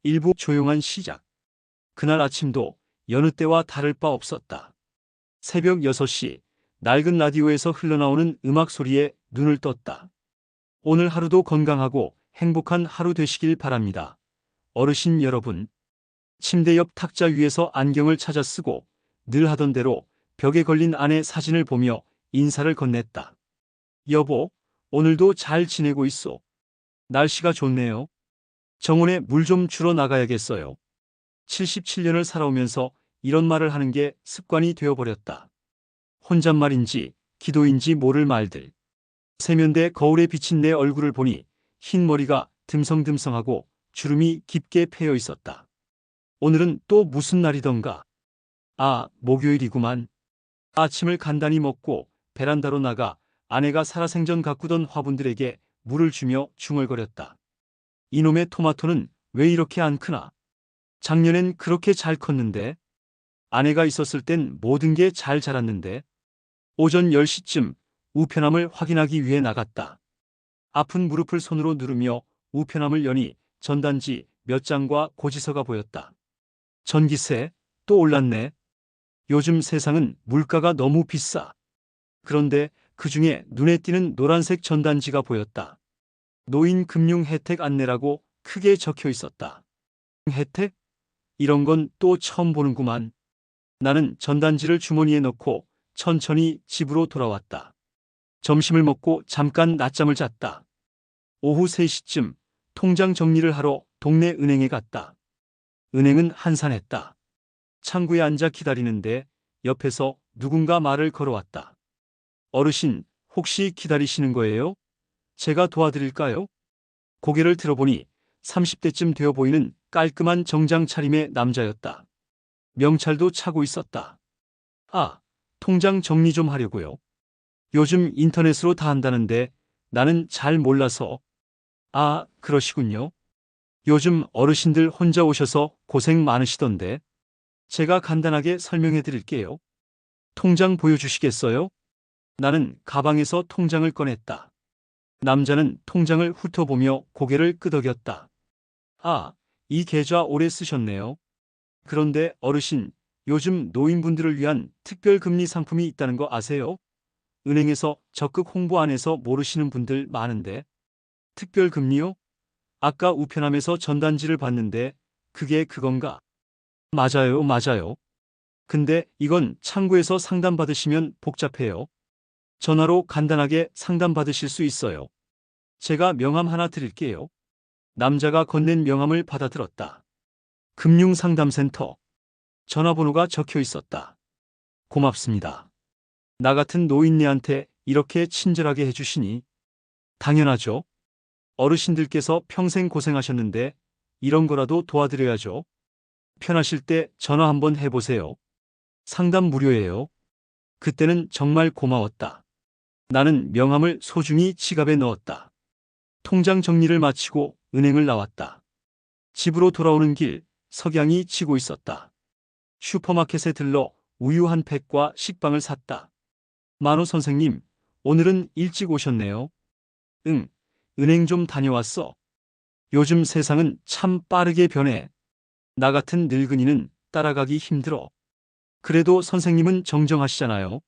일부 조용한 시작. 그날 아침도 여느 때와 다를 바 없었다. 새벽 6시 낡은 라디오에서 흘러나오는 음악 소리에 눈을 떴다. 오늘 하루도 건강하고 행복한 하루 되시길 바랍니다. 어르신 여러분. 침대 옆 탁자 위에서 안경을 찾아 쓰고 늘 하던 대로 벽에 걸린 아내 사진을 보며 인사를 건넸다. 여보, 오늘도 잘 지내고 있어. 날씨가 좋네요. 정원에 물 좀 주러 나가야겠어요. 77년을 살아오면서 이런 말을 하는 게 습관이 되어버렸다. 혼잣말인지 기도인지 모를 말들. 세면대 거울에 비친 내 얼굴을 보니 흰 머리가 듬성듬성하고 주름이 깊게 패여 있었다. 오늘은 또 무슨 날이던가? 아, 목요일이구만. 아침을 간단히 먹고 베란다로 나가 아내가 살아생전 가꾸던 화분들에게 물을 주며 중얼거렸다. 이놈의 토마토는 왜 이렇게 안 크나? 작년엔 그렇게 잘 컸는데. 아내가 있었을 땐 모든 게 잘 자랐는데. 오전 10시쯤 우편함을 확인하기 위해 나갔다. 아픈 무릎을 손으로 누르며 우편함을 여니 전단지 몇 장과 고지서가 보였다. 전기세 또 올랐네. 요즘 세상은 물가가 너무 비싸. 그런데 그중에 눈에 띄는 노란색 전단지가 보였다. 노인 금융 혜택 안내라고 크게 적혀 있었다. 혜택? 이런 건 또 처음 보는구만. 나는 전단지를 주머니에 넣고 천천히 집으로 돌아왔다. 점심을 먹고 잠깐 낮잠을 잤다. 오후 3시쯤 통장 정리를 하러 동네 은행에 갔다. 은행은 한산했다. 창구에 앉아 기다리는데 옆에서 누군가 말을 걸어왔다. 어르신, 혹시 기다리시는 거예요? 제가 도와드릴까요? 고개를 들어보니 30대쯤 되어 보이는 깔끔한 정장 차림의 남자였다. 명찰도 차고 있었다. 아, 통장 정리 좀 하려고요. 요즘 인터넷으로 다 한다는데 나는 잘 몰라서. 아, 그러시군요. 요즘 어르신들 혼자 오셔서 고생 많으시던데. 제가 간단하게 설명해 드릴게요. 통장 보여주시겠어요? 나는 가방에서 통장을 꺼냈다. 남자는 통장을 훑어보며 고개를 끄덕였다. 아, 이 계좌 오래 쓰셨네요. 그런데 어르신, 요즘 노인분들을 위한 특별금리 상품이 있다는 거 아세요? 은행에서 적극 홍보 안 해서 모르시는 분들 많은데. 특별금리요? 아까 우편함에서 전단지를 봤는데 그게 그건가? 맞아요, 맞아요. 근데 이건 창구에서 상담받으시면 복잡해요. 전화로 간단하게 상담받으실 수 있어요. 제가 명함 하나 드릴게요. 남자가 건넨 명함을 받아들었다. 금융상담센터. 전화번호가 적혀 있었다. 고맙습니다. 나 같은 노인네한테 이렇게 친절하게 해주시니. 당연하죠. 어르신들께서 평생 고생하셨는데 이런 거라도 도와드려야죠. 편하실 때 전화 한번 해보세요. 상담 무료예요. 그때는 정말 고마웠다. 나는 명함을 소중히 지갑에 넣었다. 통장 정리를 마치고 은행을 나왔다. 집으로 돌아오는 길 석양이 지고 있었다. 슈퍼마켓에 들러 우유 한 팩과 식빵을 샀다. 만호 선생님, 오늘은 일찍 오셨네요. 응, 은행 좀 다녀왔어. 요즘 세상은 참 빠르게 변해. 나 같은 늙은이는 따라가기 힘들어. 그래도 선생님은 정정하시잖아요.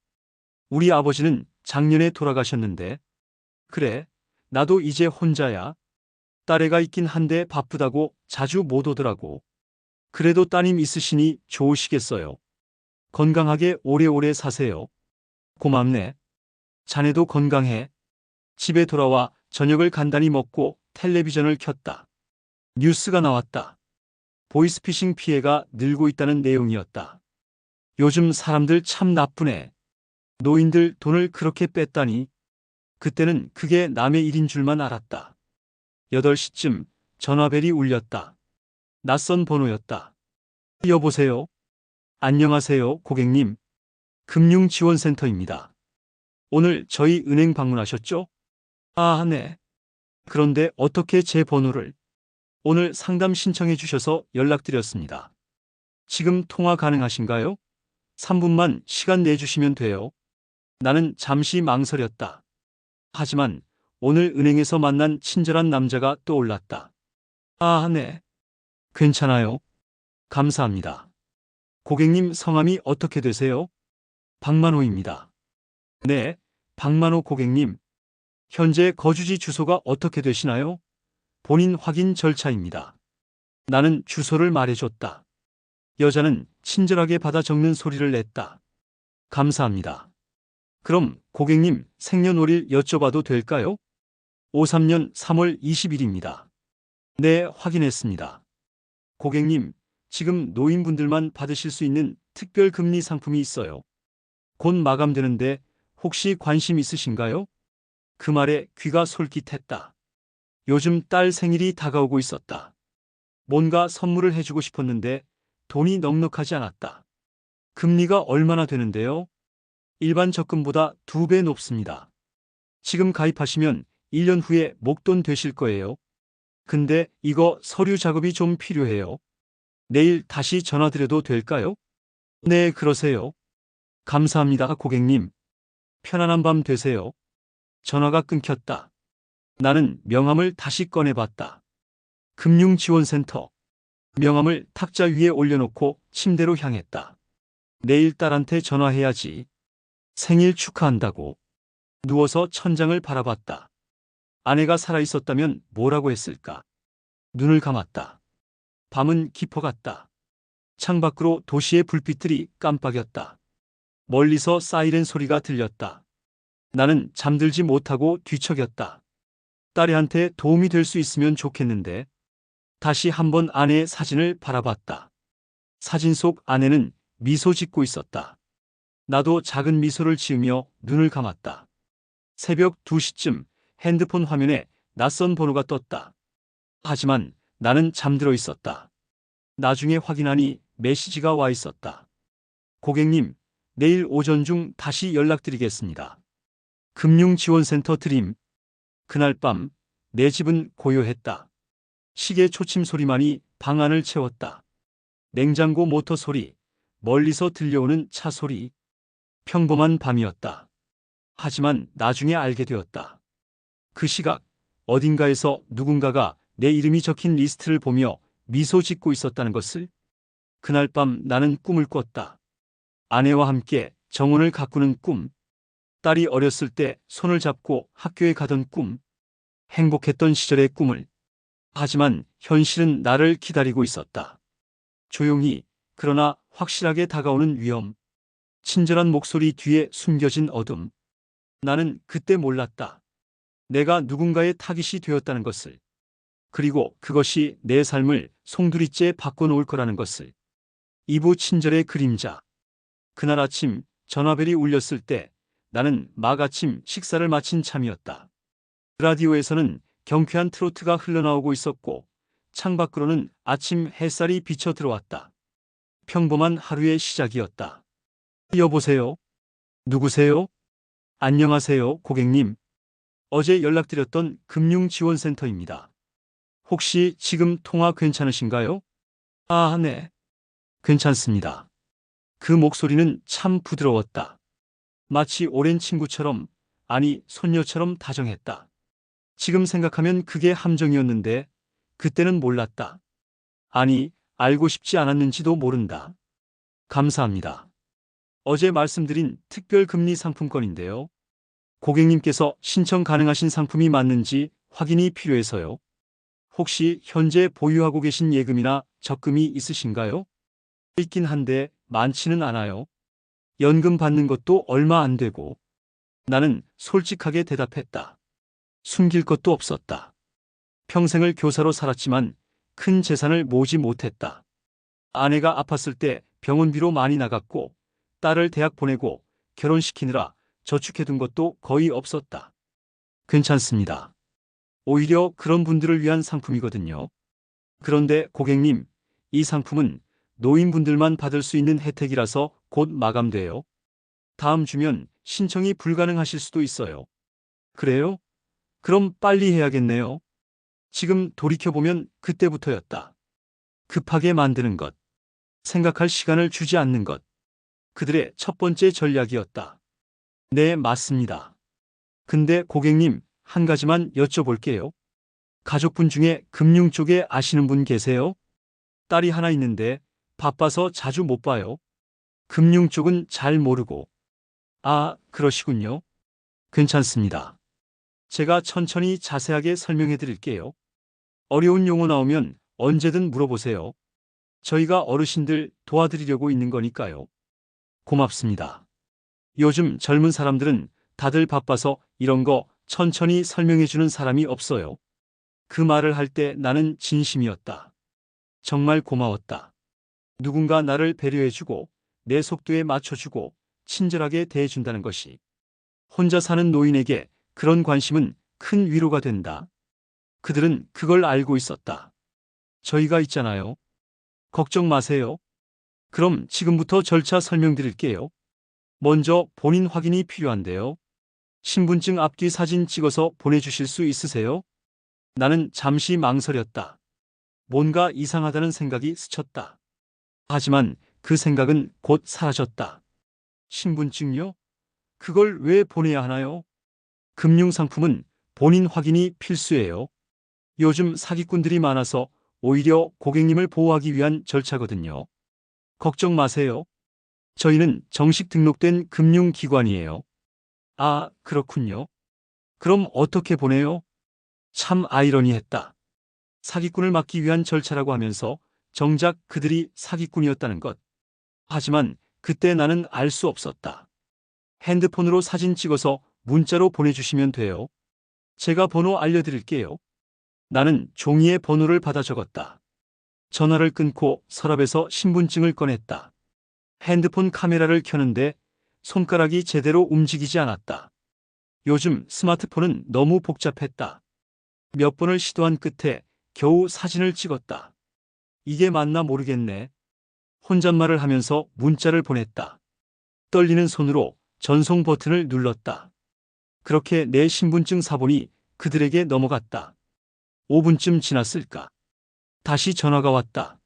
우리 아버지는 작년에 돌아가셨는데. 그래, 나도 이제 혼자야. 딸애가 있긴 한데 바쁘다고 자주 못 오더라고. 그래도 따님 있으시니 좋으시겠어요. 건강하게 오래오래 사세요. 고맙네. 자네도 건강해. 집에 돌아와 저녁을 간단히 먹고 텔레비전을 켰다. 뉴스가 나왔다. 보이스피싱 피해가 늘고 있다는 내용이었다. 요즘 사람들 참 나쁘네. 노인들 돈을 그렇게 뺐다니. 그때는 그게 남의 일인 줄만 알았다. 8시쯤 전화벨이 울렸다. 낯선 번호였다. 여보세요? 안녕하세요, 고객님. 금융지원센터입니다. 오늘 저희 은행 방문하셨죠? 아, 네. 그런데 어떻게 제 번호를? 오늘 상담 신청해 주셔서 연락드렸습니다. 지금 통화 가능하신가요? 3분만 시간 내주시면 돼요. 나는 잠시 망설였다. 하지만 오늘 은행에서 만난 친절한 남자가 떠올랐다. 아, 네. 괜찮아요. 감사합니다. 고객님 성함이 어떻게 되세요? 박만호입니다. 네, 박만호 고객님. 현재 거주지 주소가 어떻게 되시나요? 본인 확인 절차입니다. 나는 주소를 말해줬다. 여자는 친절하게 받아 적는 소리를 냈다. 감사합니다. 그럼 고객님 생년월일 여쭤봐도 될까요? 53년 3월 20일입니다. 네, 확인했습니다. 고객님, 지금 노인분들만 받으실 수 있는 특별 금리 상품이 있어요. 곧 마감되는데 혹시 관심 있으신가요? 그 말에 귀가 솔깃했다. 요즘 딸 생일이 다가오고 있었다. 뭔가 선물을 해주고 싶었는데 돈이 넉넉하지 않았다. 금리가 얼마나 되는데요? 일반 적금보다 2배 높습니다. 지금 가입하시면 1년 후에 목돈 되실 거예요. 근데 이거 서류 작업이 좀 필요해요. 내일 다시 전화드려도 될까요? 네, 그러세요. 감사합니다, 고객님. 편안한 밤 되세요. 전화가 끊겼다. 나는 명함을 다시 꺼내봤다. 금융지원센터. 명함을 탁자 위에 올려놓고 침대로 향했다. 내일 딸한테 전화해야지. 생일 축하한다고. 누워서 천장을 바라봤다. 아내가 살아있었다면 뭐라고 했을까? 눈을 감았다. 밤은 깊어갔다. 창밖으로 도시의 불빛들이 깜빡였다. 멀리서 사이렌 소리가 들렸다. 나는 잠들지 못하고 뒤척였다. 딸애한테 도움이 될 수 있으면 좋겠는데. 다시 한번 아내의 사진을 바라봤다. 사진 속 아내는 미소 짓고 있었다. 나도 작은 미소를 지으며 눈을 감았다. 새벽 2시쯤 핸드폰 화면에 낯선 번호가 떴다. 하지만 나는 잠들어 있었다. 나중에 확인하니 메시지가 와 있었다. 고객님, 내일 오전 중 다시 연락드리겠습니다. 금융지원센터 드림. 그날 밤 내 집은 고요했다. 시계 초침 소리만이 방 안을 채웠다. 냉장고 모터 소리, 멀리서 들려오는 차 소리. 평범한 밤이었다. 하지만 나중에 알게 되었다. 그 시각 어딘가에서 누군가가 내 이름이 적힌 리스트를 보며 미소 짓고 있었다는 것을. 그날 밤 나는 꿈을 꿨다. 아내와 함께 정원을 가꾸는 꿈. 딸이 어렸을 때 손을 잡고 학교에 가던 꿈. 행복했던 시절의 꿈을. 하지만 현실은 나를 기다리고 있었다. 조용히, 그러나 확실하게 다가오는 위험. 친절한 목소리 뒤에 숨겨진 어둠. 나는 그때 몰랐다. 내가 누군가의 타깃이 되었다는 것을. 그리고 그것이 내 삶을 송두리째 바꿔놓을 거라는 것을. 이부 친절의 그림자. 그날 아침 전화벨이 울렸을 때 나는 마가침 식사를 마친 참이었다. 라디오에서는 경쾌한 트로트가 흘러나오고 있었고 창밖으로는 아침 햇살이 비쳐 들어왔다. 평범한 하루의 시작이었다. 여보세요? 누구세요? 안녕하세요, 고객님. 어제 연락드렸던 금융지원센터입니다. 혹시 지금 통화 괜찮으신가요? 아, 네. 괜찮습니다. 그 목소리는 참 부드러웠다. 마치 오랜 친구처럼, 아니, 손녀처럼 다정했다. 지금 생각하면 그게 함정이었는데, 그때는 몰랐다. 아니, 알고 싶지 않았는지도 모른다. 감사합니다. 어제 말씀드린 특별금리 상품권인데요. 고객님께서 신청 가능하신 상품이 맞는지 확인이 필요해서요. 혹시 현재 보유하고 계신 예금이나 적금이 있으신가요? 있긴 한데 많지는 않아요. 연금 받는 것도 얼마 안 되고. 나는 솔직하게 대답했다. 숨길 것도 없었다. 평생을 교사로 살았지만 큰 재산을 모으지 못했다. 아내가 아팠을 때 병원비로 많이 나갔고 딸을 대학 보내고 결혼시키느라 저축해둔 것도 거의 없었다. 괜찮습니다. 오히려 그런 분들을 위한 상품이거든요. 그런데 고객님, 이 상품은 노인분들만 받을 수 있는 혜택이라서 곧 마감돼요. 다음 주면 신청이 불가능하실 수도 있어요. 그래요? 그럼 빨리 해야겠네요. 지금 돌이켜보면 그때부터였다. 급하게 만드는 것, 생각할 시간을 주지 않는 것. 그들의 첫 번째 전략이었다. 네, 맞습니다. 근데 고객님, 한 가지만 여쭤볼게요. 가족분 중에 금융 쪽에 아시는 분 계세요? 딸이 하나 있는데 바빠서 자주 못 봐요. 금융 쪽은 잘 모르고. 아, 그러시군요. 괜찮습니다. 제가 천천히 자세하게 설명해 드릴게요. 어려운 용어 나오면 언제든 물어보세요. 저희가 어르신들 도와드리려고 있는 거니까요. 고맙습니다. 요즘 젊은 사람들은 다들 바빠서 이런 거 천천히 설명해 주는 사람이 없어요. 그 말을 할 때 나는 진심이었다. 정말 고마웠다. 누군가 나를 배려해주고 내 속도에 맞춰주고 친절하게 대해준다는 것이 혼자 사는 노인에게 그런 관심은 큰 위로가 된다. 그들은 그걸 알고 있었다. 저희가 있잖아요. 걱정 마세요. 그럼 지금부터 절차 설명드릴게요. 먼저 본인 확인이 필요한데요. 신분증 앞뒤 사진 찍어서 보내주실 수 있으세요? 나는 잠시 망설였다. 뭔가 이상하다는 생각이 스쳤다. 하지만 그 생각은 곧 사라졌다. 신분증요? 그걸 왜 보내야 하나요? 금융상품은 본인 확인이 필수예요. 요즘 사기꾼들이 많아서 오히려 고객님을 보호하기 위한 절차거든요. 걱정 마세요. 저희는 정식 등록된 금융기관이에요. 아, 그렇군요. 그럼 어떻게 보내요? 참 아이러니했다. 사기꾼을 막기 위한 절차라고 하면서 정작 그들이 사기꾼이었다는 것. 하지만 그때 나는 알 수 없었다. 핸드폰으로 사진 찍어서 문자로 보내주시면 돼요. 제가 번호 알려드릴게요. 나는 종이에 번호를 받아 적었다. 전화를 끊고 서랍에서 신분증을 꺼냈다. 핸드폰 카메라를 켜는데 손가락이 제대로 움직이지 않았다. 요즘 스마트폰은 너무 복잡했다. 몇 번을 시도한 끝에 겨우 사진을 찍었다. 이게 맞나 모르겠네. 혼잣말을 하면서 문자를 보냈다. 떨리는 손으로 전송 버튼을 눌렀다. 그렇게 내 신분증 사본이 그들에게 넘어갔다. 5분쯤 지났을까? 다시 전화가 왔다.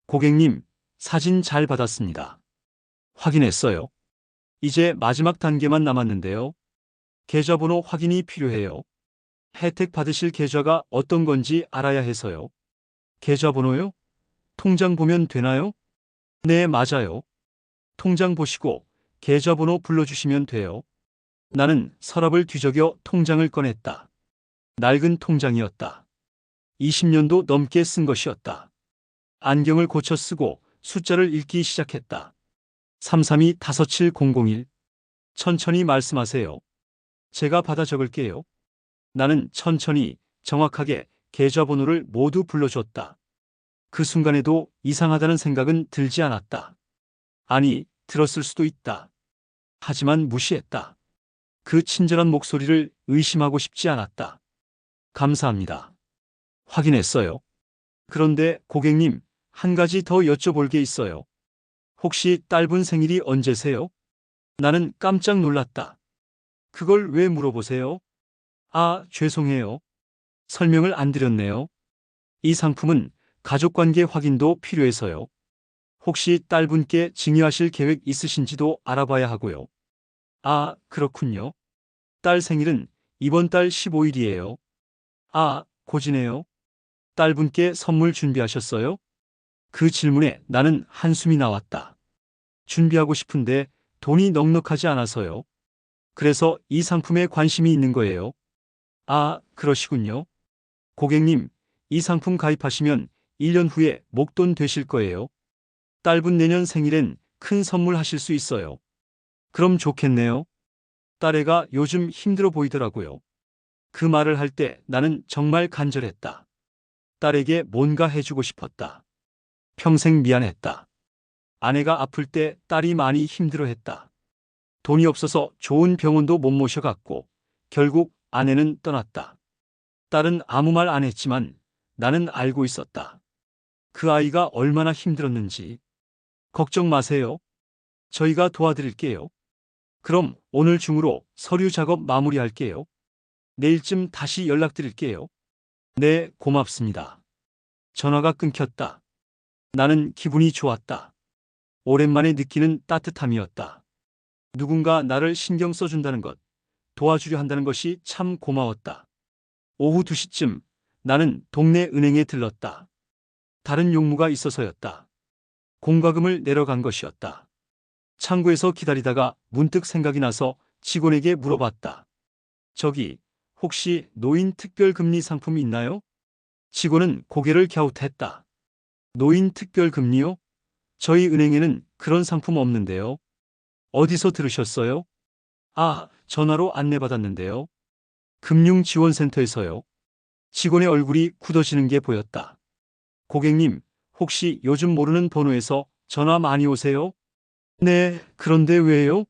고객님, 사진 잘 받았습니다. 확인했어요. 이제 마지막 단계만 남았는데요. 계좌번호 확인이 필요해요. 혜택 받으실 계좌가 어떤 건지 알아야 해서요. 계좌번호요? 통장 보면 되나요? 네, 맞아요. 통장 보시고 계좌번호 불러주시면 돼요. 나는 서랍을 뒤적여 통장을 꺼냈다. 낡은 통장이었다. 20년도 넘게 쓴 것이었다. 안경을 고쳐 쓰고 숫자를 읽기 시작했다. 332-57001. 천천히 말씀하세요. 제가 받아 적을게요. 나는 천천히 정확하게 계좌번호를 모두 불러줬다. 그 순간에도 이상하다는 생각은 들지 않았다. 아니, 들었을 수도 있다. 하지만 무시했다. 그 친절한 목소리를 의심하고 싶지 않았다. 감사합니다. 확인했어요. 그런데 고객님, 한 가지 더 여쭤볼 게 있어요. 혹시 딸분 생일이 언제세요? 나는 깜짝 놀랐다. 그걸 왜 물어보세요? 아, 죄송해요. 설명을 안 드렸네요. 이 상품은 가족관계 확인도 필요해서요. 혹시 딸분께 증여하실 계획 있으신지도 알아봐야 하고요. 아, 그렇군요. 딸 생일은 이번 달 15일이에요. 아, 고지네요. 딸분께 선물 준비하셨어요? 그 질문에 나는 한숨이 나왔다. 준비하고 싶은데 돈이 넉넉하지 않아서요. 그래서 이 상품에 관심이 있는 거예요. 아, 그러시군요. 고객님, 이 상품 가입하시면 1년 후에 목돈 되실 거예요. 딸분 내년 생일엔 큰 선물 하실 수 있어요. 그럼 좋겠네요. 딸애가 요즘 힘들어 보이더라고요. 그 말을 할 때 나는 정말 간절했다. 딸에게 뭔가 해주고 싶었다. 평생 미안했다. 아내가 아플 때 딸이 많이 힘들어했다. 돈이 없어서 좋은 병원도 못 모셔갔고 결국 아내는 떠났다. 딸은 아무 말 안 했지만 나는 알고 있었다. 그 아이가 얼마나 힘들었는지. 걱정 마세요. 저희가 도와드릴게요. 그럼 오늘 중으로 서류 작업 마무리할게요. 내일쯤 다시 연락드릴게요. 네, 고맙습니다. 전화가 끊겼다. 나는 기분이 좋았다. 오랜만에 느끼는 따뜻함이었다. 누군가 나를 신경 써준다는 것, 도와주려 한다는 것이 참 고마웠다. 오후 2시쯤 나는 동네 은행에 들렀다. 다른 용무가 있어서였다. 공과금을 내러 간 것이었다. 창구에서 기다리다가 문득 생각이 나서 직원에게 물어봤다. 저기, 혹시 노인 특별금리 상품이 있나요? 직원은 고개를 갸웃했다. 노인 특별금리요? 저희 은행에는 그런 상품 없는데요. 어디서 들으셨어요? 아, 전화로 안내받았는데요. 금융지원센터에서요. 직원의 얼굴이 굳어지는 게 보였다. 고객님, 혹시 요즘 모르는 번호에서 전화 많이 오세요? 네, 그런데 왜요?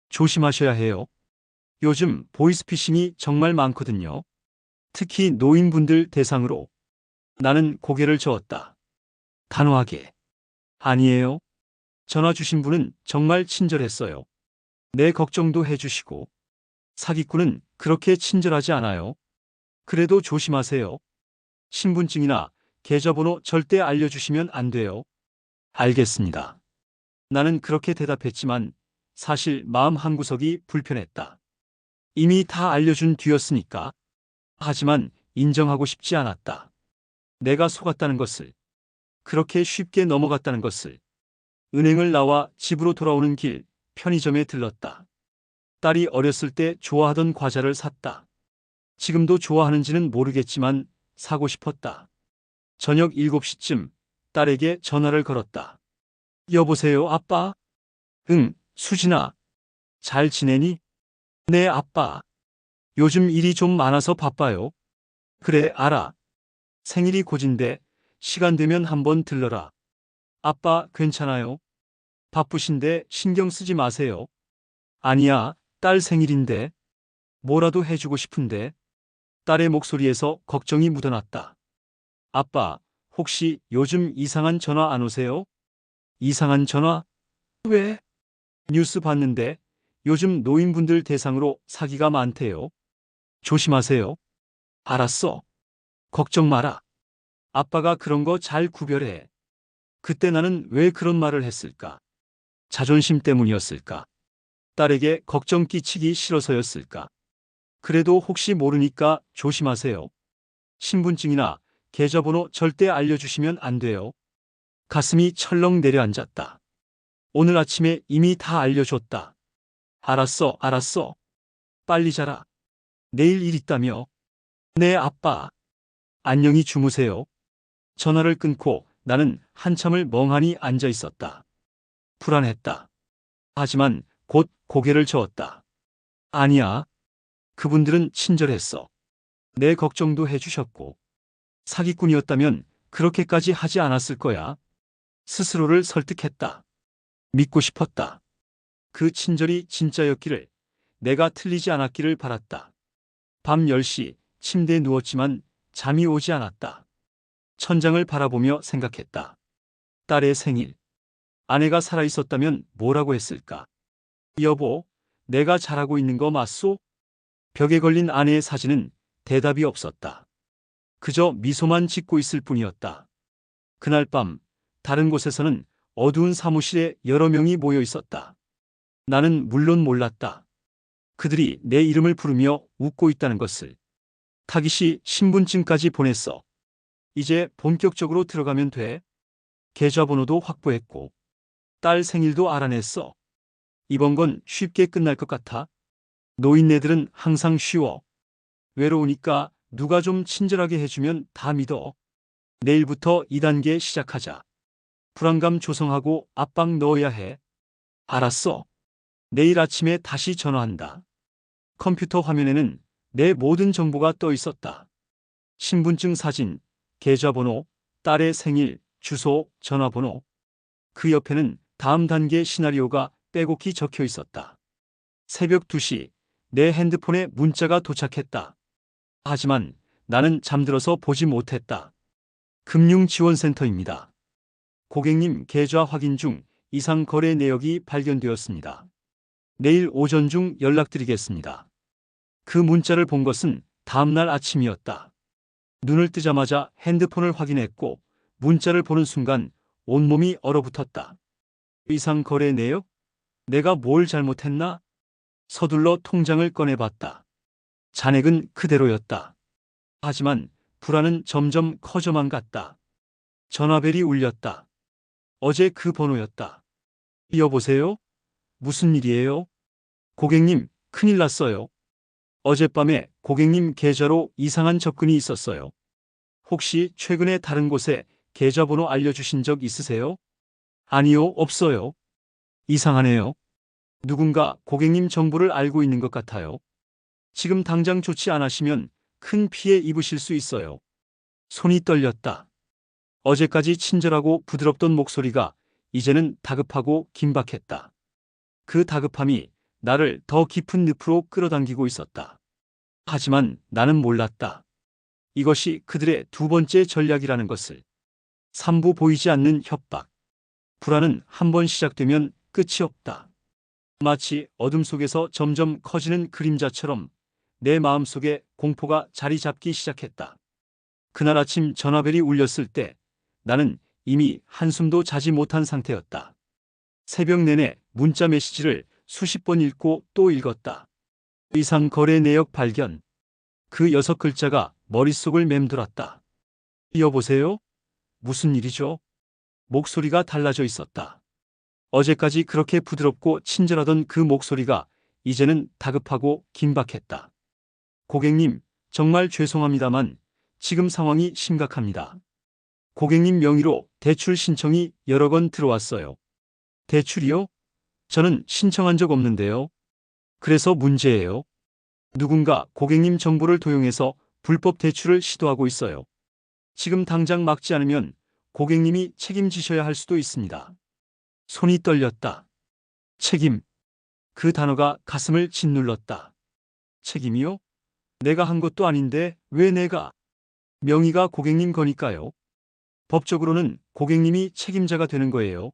조심하셔야 해요. 요즘 보이스피싱이 정말 많거든요. 특히 노인분들 대상으로. 나는 고개를 저었다. 단호하게. 아니에요. 전화 주신 분은 정말 친절했어요. 내 걱정도 해주시고. 사기꾼은 그렇게 친절하지 않아요. 그래도 조심하세요. 신분증이나 계좌번호 절대 알려주시면 안 돼요. 알겠습니다. 나는 그렇게 대답했지만 사실 마음 한구석이 불편했다. 이미 다 알려준 뒤였으니까. 하지만 인정하고 싶지 않았다. 내가 속았다는 것을, 그렇게 쉽게 넘어갔다는 것을. 은행을 나와 집으로 돌아오는 길 편의점에 들렀다. 딸이 어렸을 때 좋아하던 과자를 샀다. 지금도 좋아하는지는 모르겠지만 사고 싶었다. 저녁 7시쯤 딸에게 전화를 걸었다. 여보세요, 아빠? 응, 수진아. 잘 지내니? 네, 아빠. 요즘 일이 좀 많아서 바빠요. 그래, 알아. 생일이 곧인데 시간 되면 한번 들러라. 아빠, 괜찮아요? 바쁘신데 신경 쓰지 마세요. 아니야, 딸 생일인데. 뭐라도 해주고 싶은데. 딸의 목소리에서 걱정이 묻어났다. 아빠, 혹시 요즘 이상한 전화 안 오세요? 이상한 전화? 왜? 뉴스 봤는데 요즘 노인분들 대상으로 사기가 많대요. 조심하세요. 알았어. 걱정 마라. 아빠가 그런 거 잘 구별해. 그때 나는 왜 그런 말을 했을까? 자존심 때문이었을까? 딸에게 걱정 끼치기 싫어서였을까? 그래도 혹시 모르니까 조심하세요. 신분증이나 계좌번호 절대 알려주시면 안 돼요. 가슴이 철렁 내려앉았다. 오늘 아침에 이미 다 알려줬다. 알았어, 알았어. 빨리 자라. 내일 일 있다며. 네, 아빠. 안녕히 주무세요. 전화를 끊고 나는 한참을 멍하니 앉아 있었다. 불안했다. 하지만 곧 고개를 저었다. 아니야. 그분들은 친절했어. 내 걱정도 해주셨고. 사기꾼이었다면 그렇게까지 하지 않았을 거야. 스스로를 설득했다. 믿고 싶었다. 그 친절이 진짜였기를, 내가 틀리지 않았기를 바랐다. 밤 10시 침대에 누웠지만 잠이 오지 않았다. 천장을 바라보며 생각했다. 딸의 생일. 아내가 살아있었다면 뭐라고 했을까? 여보, 내가 잘하고 있는 거 맞소? 벽에 걸린 아내의 사진은 대답이 없었다. 그저 미소만 짓고 있을 뿐이었다. 그날 밤, 다른 곳에서는 어두운 사무실에 여러 명이 모여 있었다. 나는 물론 몰랐다. 그들이 내 이름을 부르며 웃고 있다는 것을. 타깃이 신분증까지 보냈어. 이제 본격적으로 들어가면 돼. 계좌번호도 확보했고, 딸 생일도 알아냈어. 이번 건 쉽게 끝날 것 같아. 노인네들은 항상 쉬워. 외로우니까 누가 좀 친절하게 해주면 다 믿어. 내일부터 2단계 시작하자. 불안감 조성하고 압박 넣어야 해. 알았어. 내일 아침에 다시 전화한다. 컴퓨터 화면에는 내 모든 정보가 떠 있었다. 신분증 사진, 계좌번호, 딸의 생일, 주소, 전화번호. 그 옆에는 다음 단계 시나리오가 빼곡히 적혀 있었다. 새벽 2시, 내 핸드폰에 문자가 도착했다. 하지만 나는 잠들어서 보지 못했다. 금융지원센터입니다. 고객님 계좌 확인 중 이상 거래 내역이 발견되었습니다. 내일 오전 중 연락드리겠습니다. 그 문자를 본 것은 다음날 아침이었다. 눈을 뜨자마자 핸드폰을 확인했고 문자를 보는 순간 온몸이 얼어붙었다. 이상 거래 내역? 내가 뭘 잘못했나? 서둘러 통장을 꺼내봤다. 잔액은 그대로였다. 하지만 불안은 점점 커져만 갔다. 전화벨이 울렸다. 어제 그 번호였다. 여보세요? 무슨 일이에요? 고객님, 큰일 났어요. 어젯밤에 고객님 계좌로 이상한 접근이 있었어요. 혹시 최근에 다른 곳에 계좌번호 알려주신 적 있으세요? 아니요, 없어요. 이상하네요. 누군가 고객님 정보를 알고 있는 것 같아요. 지금 당장 조치 안 하시면 큰 피해 입으실 수 있어요. 손이 떨렸다. 어제까지 친절하고 부드럽던 목소리가 이제는 다급하고 긴박했다. 그 다급함이 나를 더 깊은 늪으로 끌어당기고 있었다. 하지만 나는 몰랐다. 이것이 그들의 두 번째 전략이라는 것을. 삼부 보이지 않는 협박. 불안은 한 번 시작되면 끝이 없다. 마치 어둠 속에서 점점 커지는 그림자처럼 내 마음속에 공포가 자리 잡기 시작했다. 그날 아침 전화벨이 울렸을 때 나는 이미 한숨도 자지 못한 상태였다. 새벽 내내 문자 메시지를 수십 번 읽고 또 읽었다. 의상 거래 내역 발견. 그 6글자가 머릿속을 맴돌았다. 여보세요? 무슨 일이죠? 목소리가 달라져 있었다. 어제까지 그렇게 부드럽고 친절하던 그 목소리가 이제는 다급하고 긴박했다. 고객님, 정말 죄송합니다만 지금 상황이 심각합니다. 고객님 명의로 대출 신청이 여러 건 들어왔어요. 대출이요? 저는 신청한 적 없는데요. 그래서 문제예요. 누군가 고객님 정보를 도용해서 불법 대출을 시도하고 있어요. 지금 당장 막지 않으면 고객님이 책임지셔야 할 수도 있습니다. 손이 떨렸다. 책임. 그 단어가 가슴을 짓눌렀다. 책임이요? 내가 한 것도 아닌데 왜 내가? 명의가 고객님 거니까요. 법적으로는 고객님이 책임자가 되는 거예요.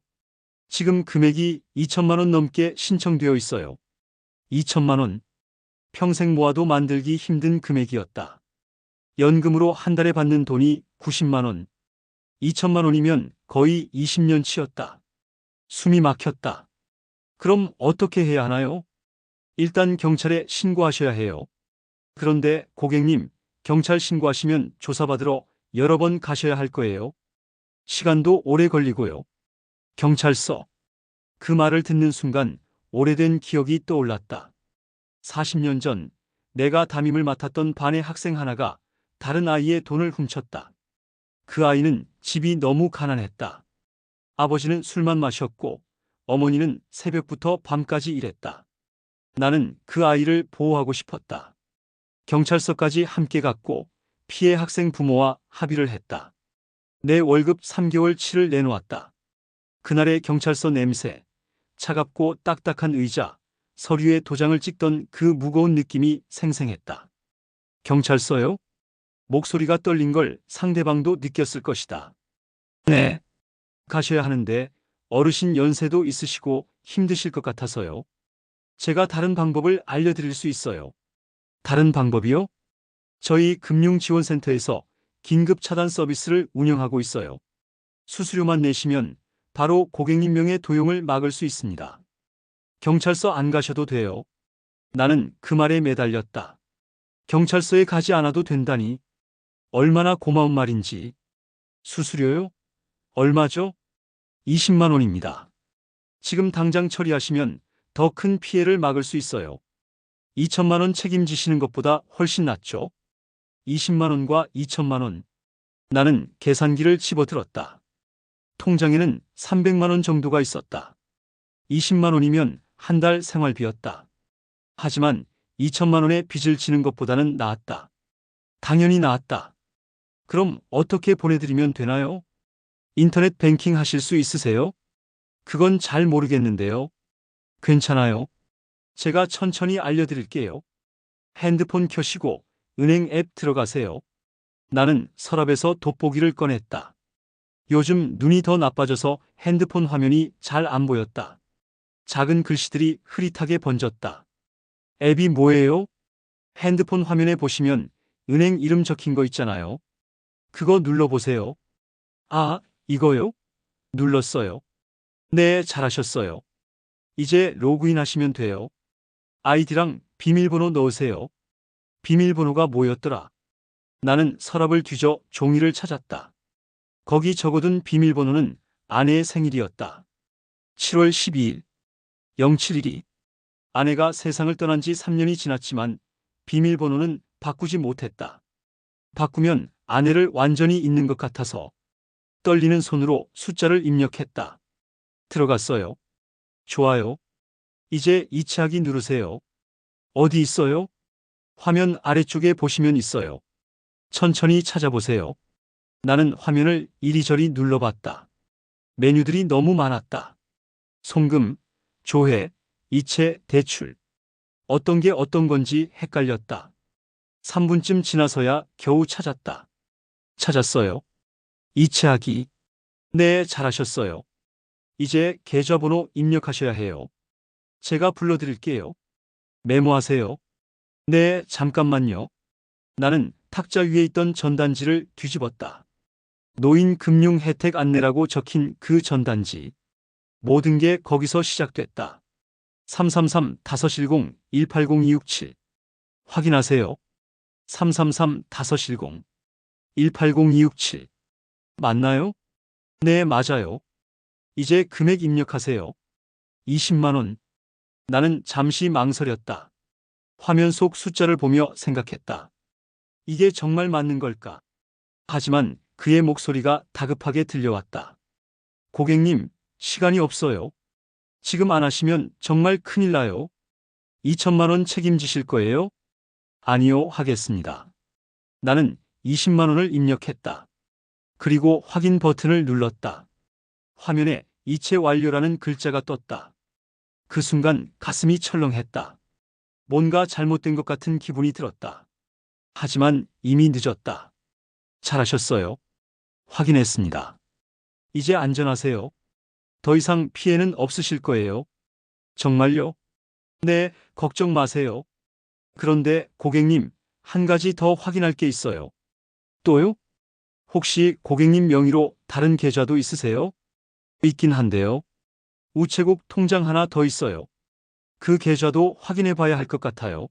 지금 금액이 2천만 원 넘게 신청되어 있어요. 2천만 원. 평생 모아도 만들기 힘든 금액이었다. 연금으로 한 달에 받는 돈이 90만 원. 2천만 원이면 거의 20년치였다. 숨이 막혔다. 그럼 어떻게 해야 하나요? 일단 경찰에 신고하셔야 해요. 그런데 고객님, 경찰 신고하시면 조사받으러 여러 번 가셔야 할 거예요. 시간도 오래 걸리고요. 경찰서. 그 말을 듣는 순간 오래된 기억이 떠올랐다. 40년 전 내가 담임을 맡았던 반의 학생 하나가 다른 아이의 돈을 훔쳤다. 그 아이는 집이 너무 가난했다. 아버지는 술만 마셨고 어머니는 새벽부터 밤까지 일했다. 나는 그 아이를 보호하고 싶었다. 경찰서까지 함께 갔고 피해 학생 부모와 합의를 했다. 내 월급 3개월치를 내놓았다. 그날의 경찰서 냄새, 차갑고 딱딱한 의자, 서류에 도장을 찍던 그 무거운 느낌이 생생했다. 경찰서요? 목소리가 떨린 걸 상대방도 느꼈을 것이다. 네. 가셔야 하는데 어르신 연세도 있으시고 힘드실 것 같아서요. 제가 다른 방법을 알려드릴 수 있어요. 다른 방법이요? 저희 금융지원센터에서 긴급 차단 서비스를 운영하고 있어요. 수수료만 내시면 바로 고객님 명의 도용을 막을 수 있습니다. 경찰서 안 가셔도 돼요. 나는 그 말에 매달렸다. 경찰서에 가지 않아도 된다니. 얼마나 고마운 말인지. 수수료요? 얼마죠? 20만 원입니다. 지금 당장 처리하시면 더 큰 피해를 막을 수 있어요. 2천만 원 책임지시는 것보다 훨씬 낫죠? 20만 원과 2천만 원. 나는 계산기를 집어들었다. 통장에는 300만 원 정도가 있었다. 20만 원이면 한 달 생활비였다. 하지만 2천만 원의 빚을 지는 것보다는 나았다. 당연히 나았다. 그럼 어떻게 보내드리면 되나요? 인터넷 뱅킹 하실 수 있으세요? 그건 잘 모르겠는데요. 괜찮아요. 제가 천천히 알려드릴게요. 핸드폰 켜시고 은행 앱 들어가세요. 나는 서랍에서 돋보기를 꺼냈다. 요즘 눈이 더 나빠져서 핸드폰 화면이 잘 안 보였다. 작은 글씨들이 흐릿하게 번졌다. 앱이 뭐예요? 핸드폰 화면에 보시면 은행 이름 적힌 거 있잖아요. 그거 눌러보세요. 아, 이거요? 눌렀어요. 네, 잘하셨어요. 이제 로그인 하시면 돼요. 아이디랑 비밀번호 넣으세요. 비밀번호가 뭐였더라? 나는 서랍을 뒤져 종이를 찾았다. 거기 적어둔 비밀번호는 아내의 생일이었다. 7월 12일, 071이. 아내가 세상을 떠난 지 3년이 지났지만 비밀번호는 바꾸지 못했다. 바꾸면 아내를 완전히 잊는 것 같아서 떨리는 손으로 숫자를 입력했다. 들어갔어요. 좋아요. 이제 이체하기 누르세요. 어디 있어요? 화면 아래쪽에 보시면 있어요. 천천히 찾아보세요. 나는 화면을 이리저리 눌러봤다. 메뉴들이 너무 많았다. 송금, 조회, 이체, 대출. 어떤 게 어떤 건지 헷갈렸다. 3분쯤 지나서야 겨우 찾았다. 찾았어요. 이체하기. 네, 잘하셨어요. 이제 계좌번호 입력하셔야 해요. 제가 불러드릴게요. 메모하세요. 네, 잠깐만요. 나는 탁자 위에 있던 전단지를 뒤집었다. 노인 금융 혜택 안내라고 적힌 그 전단지. 모든 게 거기서 시작됐다. 333-510-180267. 확인하세요. 333-510-180267. 맞나요? 네, 맞아요. 이제 금액 입력하세요. 20만 원. 나는 잠시 망설였다. 화면 속 숫자를 보며 생각했다. 이게 정말 맞는 걸까? 하지만 그의 목소리가 다급하게 들려왔다. 고객님, 시간이 없어요. 지금 안 하시면 정말 큰일 나요. 2천만 원 책임지실 거예요? 아니요, 하겠습니다. 나는 20만 원을 입력했다. 그리고 확인 버튼을 눌렀다. 화면에 이체 완료라는 글자가 떴다. 그 순간 가슴이 철렁했다. 뭔가 잘못된 것 같은 기분이 들었다. 하지만 이미 늦었다. 잘하셨어요. 확인했습니다. 이제 안전하세요. 더 이상 피해는 없으실 거예요. 정말요? 네, 걱정 마세요. 그런데 고객님, 한 가지 더 확인할 게 있어요. 또요? 혹시 고객님 명의로 다른 계좌도 있으세요? 있긴 한데요. 우체국 통장 하나 더 있어요. 그 계좌도 확인해 봐야 할 것 같아요.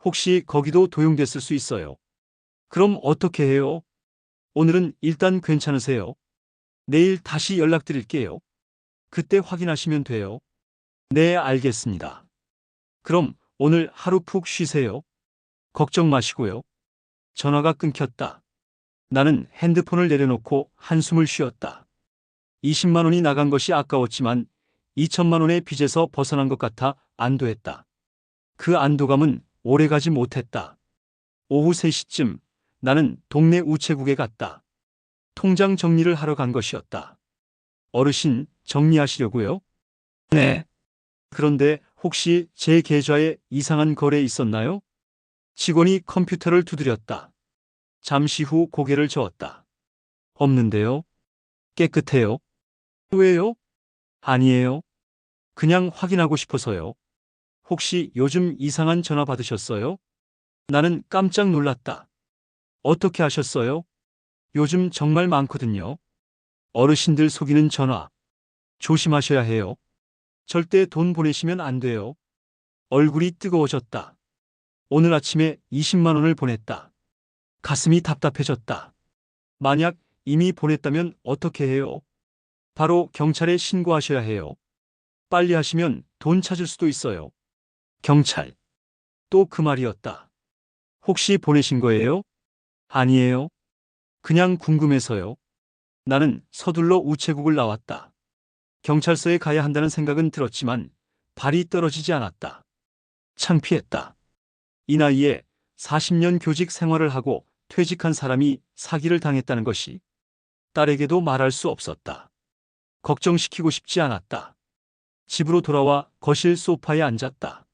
혹시 거기도 도용됐을 수 있어요. 그럼 어떻게 해요? 오늘은 일단 괜찮으세요? 내일 다시 연락드릴게요. 그때 확인하시면 돼요. 네, 알겠습니다. 그럼 오늘 하루 푹 쉬세요. 걱정 마시고요. 전화가 끊겼다. 나는 핸드폰을 내려놓고 한숨을 쉬었다. 20만 원이 나간 것이 아까웠지만 2천만 원의 빚에서 벗어난 것 같아 안도했다. 그 안도감은 오래가지 못했다. 오후 3시쯤 나는 동네 우체국에 갔다. 통장 정리를 하러 간 것이었다. 어르신, 정리하시려고요? 네. 그런데 혹시 제 계좌에 이상한 거래 있었나요? 직원이 컴퓨터를 두드렸다. 잠시 후 고개를 저었다. 없는데요? 깨끗해요. 왜요? 아니에요. 그냥 확인하고 싶어서요. 혹시 요즘 이상한 전화 받으셨어요? 나는 깜짝 놀랐다. 어떻게 아셨어요? 요즘 정말 많거든요. 어르신들 속이는 전화. 조심하셔야 해요. 절대 돈 보내시면 안 돼요. 얼굴이 뜨거워졌다. 오늘 아침에 20만 원을 보냈다. 가슴이 답답해졌다. 만약 이미 보냈다면 어떻게 해요? 바로 경찰에 신고하셔야 해요. 빨리 하시면 돈 찾을 수도 있어요. 경찰. 또 그 말이었다. 혹시 보내신 거예요? 아니에요. 그냥 궁금해서요. 나는 서둘러 우체국을 나왔다. 경찰서에 가야 한다는 생각은 들었지만 발이 떨어지지 않았다. 창피했다. 이 나이에 40년 교직 생활을 하고 퇴직한 사람이 사기를 당했다는 것이 딸에게도 말할 수 없었다. 걱정시키고 싶지 않았다. 집으로 돌아와 거실 소파에 앉았다.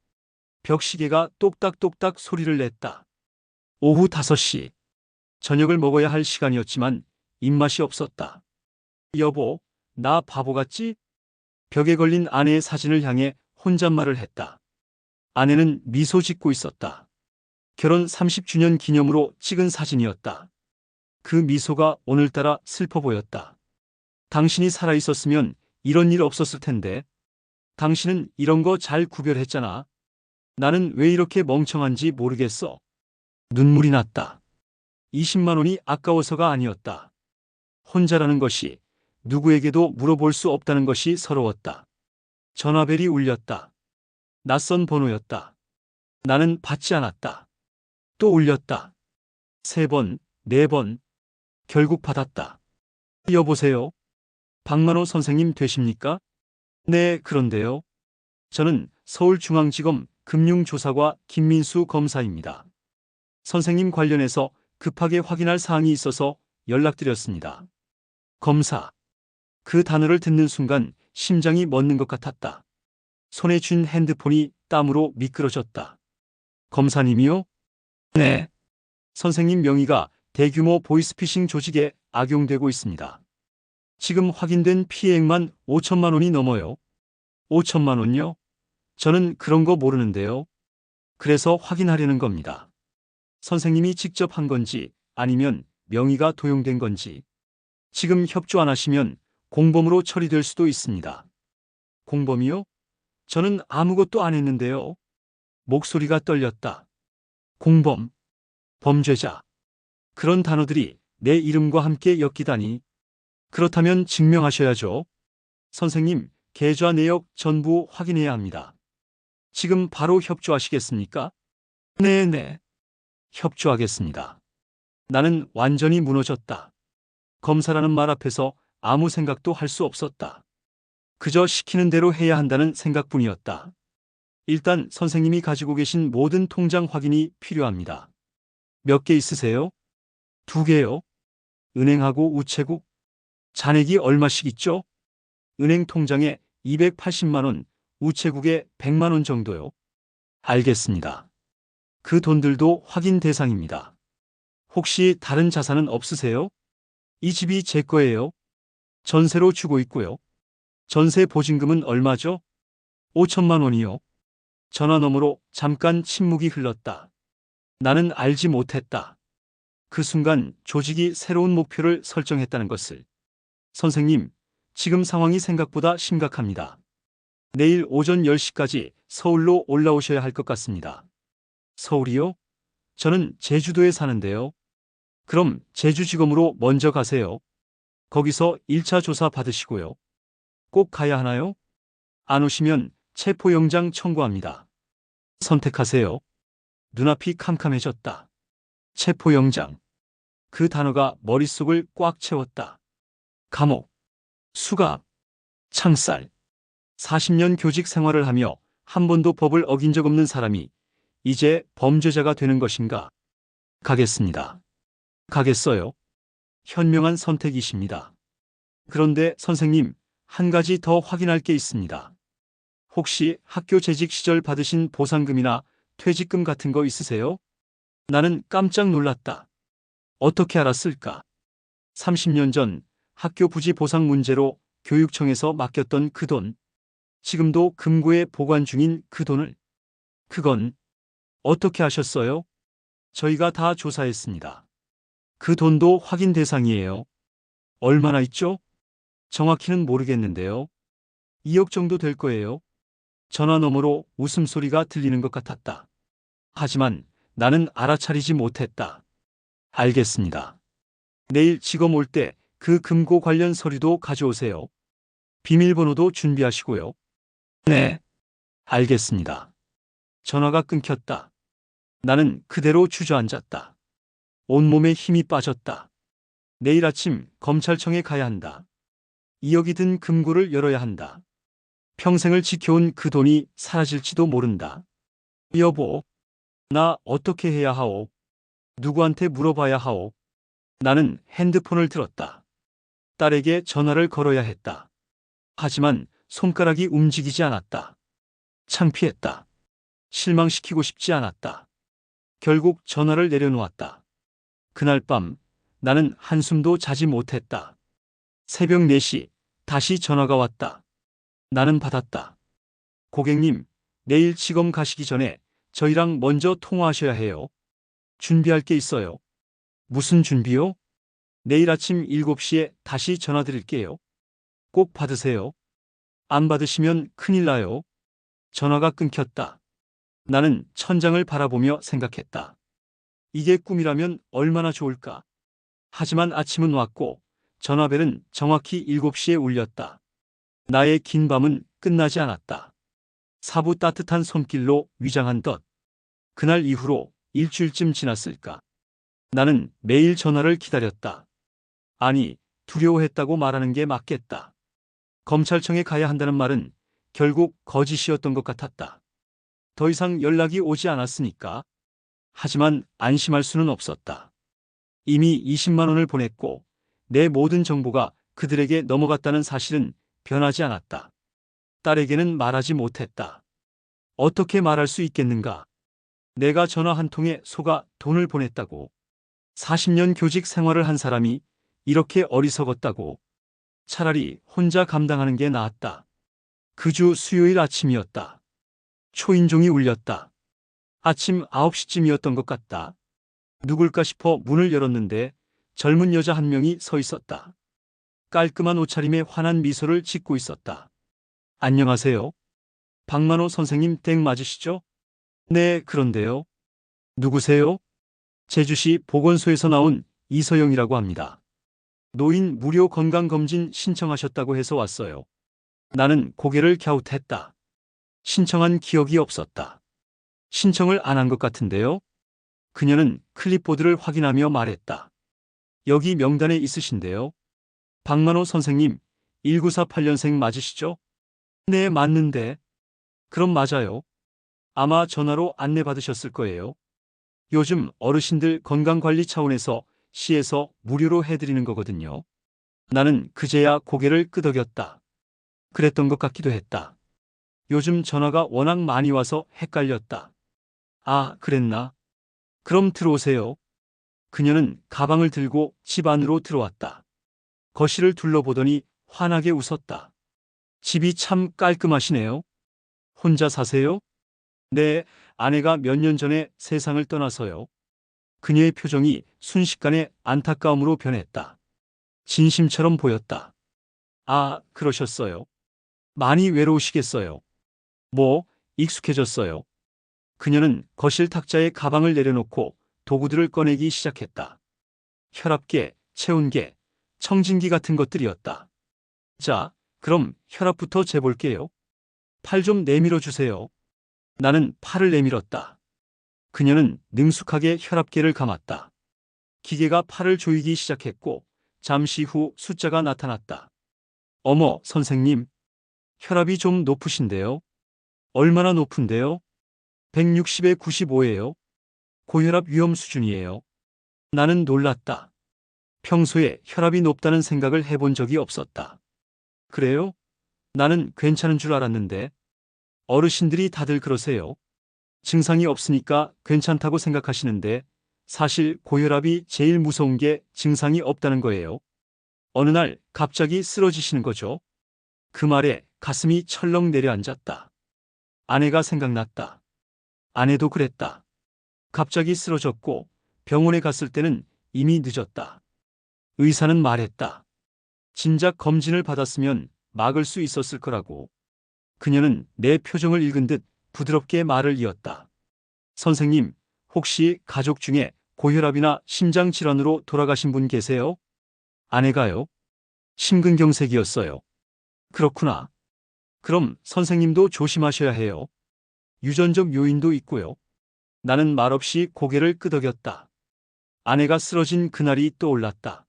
벽시계가 똑딱똑딱 소리를 냈다. 오후 5시. 저녁을 먹어야 할 시간이었지만 입맛이 없었다. 여보, 나 바보 같지? 벽에 걸린 아내의 사진을 향해 혼잣말을 했다. 아내는 미소 짓고 있었다. 결혼 30주년 기념으로 찍은 사진이었다. 그 미소가 오늘따라 슬퍼 보였다. 당신이 살아있었으면 이런 일 없었을 텐데. 당신은 이런 거 잘 구별했잖아. 나는 왜 이렇게 멍청한지 모르겠어. 눈물이 났다. 20만 원이 아까워서가 아니었다. 혼자라는 것이, 누구에게도 물어볼 수 없다는 것이 서러웠다. 전화벨이 울렸다. 낯선 번호였다. 나는 받지 않았다. 또 울렸다. 3번, 4번. 결국 받았다. 여보세요? 박만호 선생님 되십니까? 네, 그런데요. 저는 서울중앙지검 금융조사과 김민수 검사입니다. 선생님 관련해서 급하게 확인할 사항이 있어서 연락드렸습니다. 검사. 그 단어를 듣는 순간 심장이 멎는 것 같았다. 손에 쥔 핸드폰이 땀으로 미끄러졌다. 검사님이요? 네. 선생님 명의가 대규모 보이스피싱 조직에 악용되고 있습니다. 지금 확인된 피해액만 5천만 원이 넘어요. 5천만 원요? 저는 그런 거 모르는데요. 그래서 확인하려는 겁니다. 선생님이 직접 한 건지 아니면 명의가 도용된 건지. 지금 협조 안 하시면 공범으로 처리될 수도 있습니다. 공범이요? 저는 아무것도 안 했는데요. 목소리가 떨렸다. 공범, 범죄자. 그런 단어들이 내 이름과 함께 엮이다니. 그렇다면 증명하셔야죠. 선생님, 계좌 내역 전부 확인해야 합니다. 지금 바로 협조하시겠습니까? 네네. 협조하겠습니다. 나는 완전히 무너졌다. 검사라는 말 앞에서 아무 생각도 할 수 없었다. 그저 시키는 대로 해야 한다는 생각뿐이었다. 일단 선생님이 가지고 계신 모든 통장 확인이 필요합니다. 몇 개 있으세요? 2개요. 은행하고 우체국? 잔액이 얼마씩 있죠? 은행 통장에 280만 원, 우체국에 100만 원 정도요. 알겠습니다. 그 돈들도 확인 대상입니다. 혹시 다른 자산은 없으세요? 이 집이 제 거예요. 전세로 주고 있고요. 전세 보증금은 얼마죠? 5천만 원이요. 전화 너머로 잠깐 침묵이 흘렀다. 나는 알지 못했다. 그 순간 조직이 새로운 목표를 설정했다는 것을. 선생님, 지금 상황이 생각보다 심각합니다. 내일 오전 10시까지 서울로 올라오셔야 할 것 같습니다. 서울이요? 저는 제주도에 사는데요. 그럼 제주지검으로 먼저 가세요. 거기서 1차 조사 받으시고요. 꼭 가야 하나요? 안 오시면 체포영장 청구합니다. 선택하세요. 눈앞이 캄캄해졌다. 체포영장. 그 단어가 머릿속을 꽉 채웠다. 감옥, 수갑, 창살. 40년 교직 생활을 하며 한 번도 법을 어긴 적 없는 사람이 이제 범죄자가 되는 것인가? 가겠습니다. 가겠어요. 현명한 선택이십니다. 그런데 선생님, 한 가지 더 확인할 게 있습니다. 혹시 학교 재직 시절 받으신 보상금이나 퇴직금 같은 거 있으세요? 나는 깜짝 놀랐다. 어떻게 알았을까? 30년 전 학교 부지 보상 문제로 교육청에서 맡겼던 그 돈. 지금도 금고에 보관 중인 그 돈을. 그건 어떻게 아셨어요? 저희가 다 조사했습니다. 그 돈도 확인 대상이에요. 얼마나 있죠? 정확히는 모르겠는데요. 2억 정도 될 거예요. 전화 너머로 웃음소리가 들리는 것 같았다. 하지만 나는 알아차리지 못했다. 알겠습니다. 내일 지검 올 때 그 금고 관련 서류도 가져오세요. 비밀번호도 준비하시고요. 네. 알겠습니다. 전화가 끊겼다. 나는 그대로 주저앉았다. 온몸에 힘이 빠졌다. 내일 아침 검찰청에 가야 한다. 2억이 든 금고를 열어야 한다. 평생을 지켜온 그 돈이 사라질지도 모른다. 여보, 나 어떻게 해야 하오? 누구한테 물어봐야 하오? 나는 핸드폰을 들었다. 딸에게 전화를 걸어야 했다. 하지만 손가락이 움직이지 않았다. 창피했다. 실망시키고 싶지 않았다. 결국 전화를 내려놓았다. 그날 밤 나는 한숨도 자지 못했다. 새벽 4시 다시 전화가 왔다. 나는 받았다. 고객님, 내일 지검 가시기 전에 저희랑 먼저 통화하셔야 해요. 준비할 게 있어요. 무슨 준비요? 내일 아침 7시에 다시 전화드릴게요. 꼭 받으세요. 안 받으시면 큰일 나요. 전화가 끊겼다. 나는 천장을 바라보며 생각했다. 이게 꿈이라면 얼마나 좋을까. 하지만 아침은 왔고 전화벨은 정확히 7시에 울렸다. 나의 긴 밤은 끝나지 않았다. 사부 따뜻한 손길로 위장한 덧. 그날 이후로 일주일쯤 지났을까. 나는 매일 전화를 기다렸다. 아니, 두려워했다고 말하는 게 맞겠다. 검찰청에 가야 한다는 말은 결국 거짓이었던 것 같았다. 더 이상 연락이 오지 않았으니까. 하지만 안심할 수는 없었다. 이미 20만 원을 보냈고 내 모든 정보가 그들에게 넘어갔다는 사실은 변하지 않았다. 딸에게는 말하지 못했다. 어떻게 말할 수 있겠는가? 내가 전화 한 통에 속아 돈을 보냈다고. 40년 교직 생활을 한 사람이 이렇게 어리석었다고. 차라리 혼자 감당하는 게 나았다. 그 주 수요일 아침이었다. 초인종이 울렸다. 아침 9시쯤이었던 것 같다. 누굴까 싶어 문을 열었는데 젊은 여자 한 명이 서 있었다. 깔끔한 옷차림에 환한 미소를 짓고 있었다. 안녕하세요. 박만호 선생님 댁 맞으시죠? 네, 그런데요. 누구세요? 제주시 보건소에서 나온 이서영이라고 합니다. 노인 무료 건강검진 신청하셨다고 해서 왔어요. 나는 고개를 갸웃했다. 신청한 기억이 없었다. 신청을 안 한 것 같은데요? 그녀는 클립보드를 확인하며 말했다. 여기 명단에 있으신데요. 박만호 선생님, 1948년생 맞으시죠? 네, 맞는데. 그럼 맞아요. 아마 전화로 안내받으셨을 거예요. 요즘 어르신들 건강관리 차원에서 시에서 무료로 해드리는 거거든요. 나는 그제야 고개를 끄덕였다. 그랬던 것 같기도 했다. 요즘 전화가 워낙 많이 와서 헷갈렸다. 아, 그랬나? 그럼 들어오세요. 그녀는 가방을 들고 집 안으로 들어왔다. 거실을 둘러보더니 환하게 웃었다. 집이 참 깔끔하시네요. 혼자 사세요? 네, 아내가 몇 년 전에 세상을 떠나서요. 그녀의 표정이 순식간에 안타까움으로 변했다. 진심처럼 보였다. 아, 그러셨어요. 많이 외로우시겠어요. 뭐, 익숙해졌어요. 그녀는 거실 탁자에 가방을 내려놓고 도구들을 꺼내기 시작했다. 혈압계, 체온계, 청진기 같은 것들이었다. 자, 그럼 혈압부터 재볼게요. 팔 좀 내밀어 주세요. 나는 팔을 내밀었다. 그녀는 능숙하게 혈압계를 감았다. 기계가 팔을 조이기 시작했고 잠시 후 숫자가 나타났다. 어머, 선생님. 혈압이 좀 높으신데요? 얼마나 높은데요? 160에 95예요. 고혈압 위험 수준이에요. 나는 놀랐다. 평소에 혈압이 높다는 생각을 해본 적이 없었다. 그래요? 나는 괜찮은 줄 알았는데. 어르신들이 다들 그러세요. 증상이 없으니까 괜찮다고 생각하시는데 사실 고혈압이 제일 무서운 게 증상이 없다는 거예요. 어느 날 갑자기 쓰러지시는 거죠. 그 말에 가슴이 철렁 내려앉았다. 아내가 생각났다. 아내도 그랬다. 갑자기 쓰러졌고 병원에 갔을 때는 이미 늦었다. 의사는 말했다. 진작 검진을 받았으면 막을 수 있었을 거라고. 그녀는 내 표정을 읽은 듯 부드럽게 말을 이었다. 선생님, 혹시 가족 중에 고혈압이나 심장질환으로 돌아가신 분 계세요? 아내가요? 심근경색이었어요. 그렇구나. 그럼 선생님도 조심하셔야 해요. 유전적 요인도 있고요. 나는 말없이 고개를 끄덕였다. 아내가 쓰러진 그날이 떠올랐다.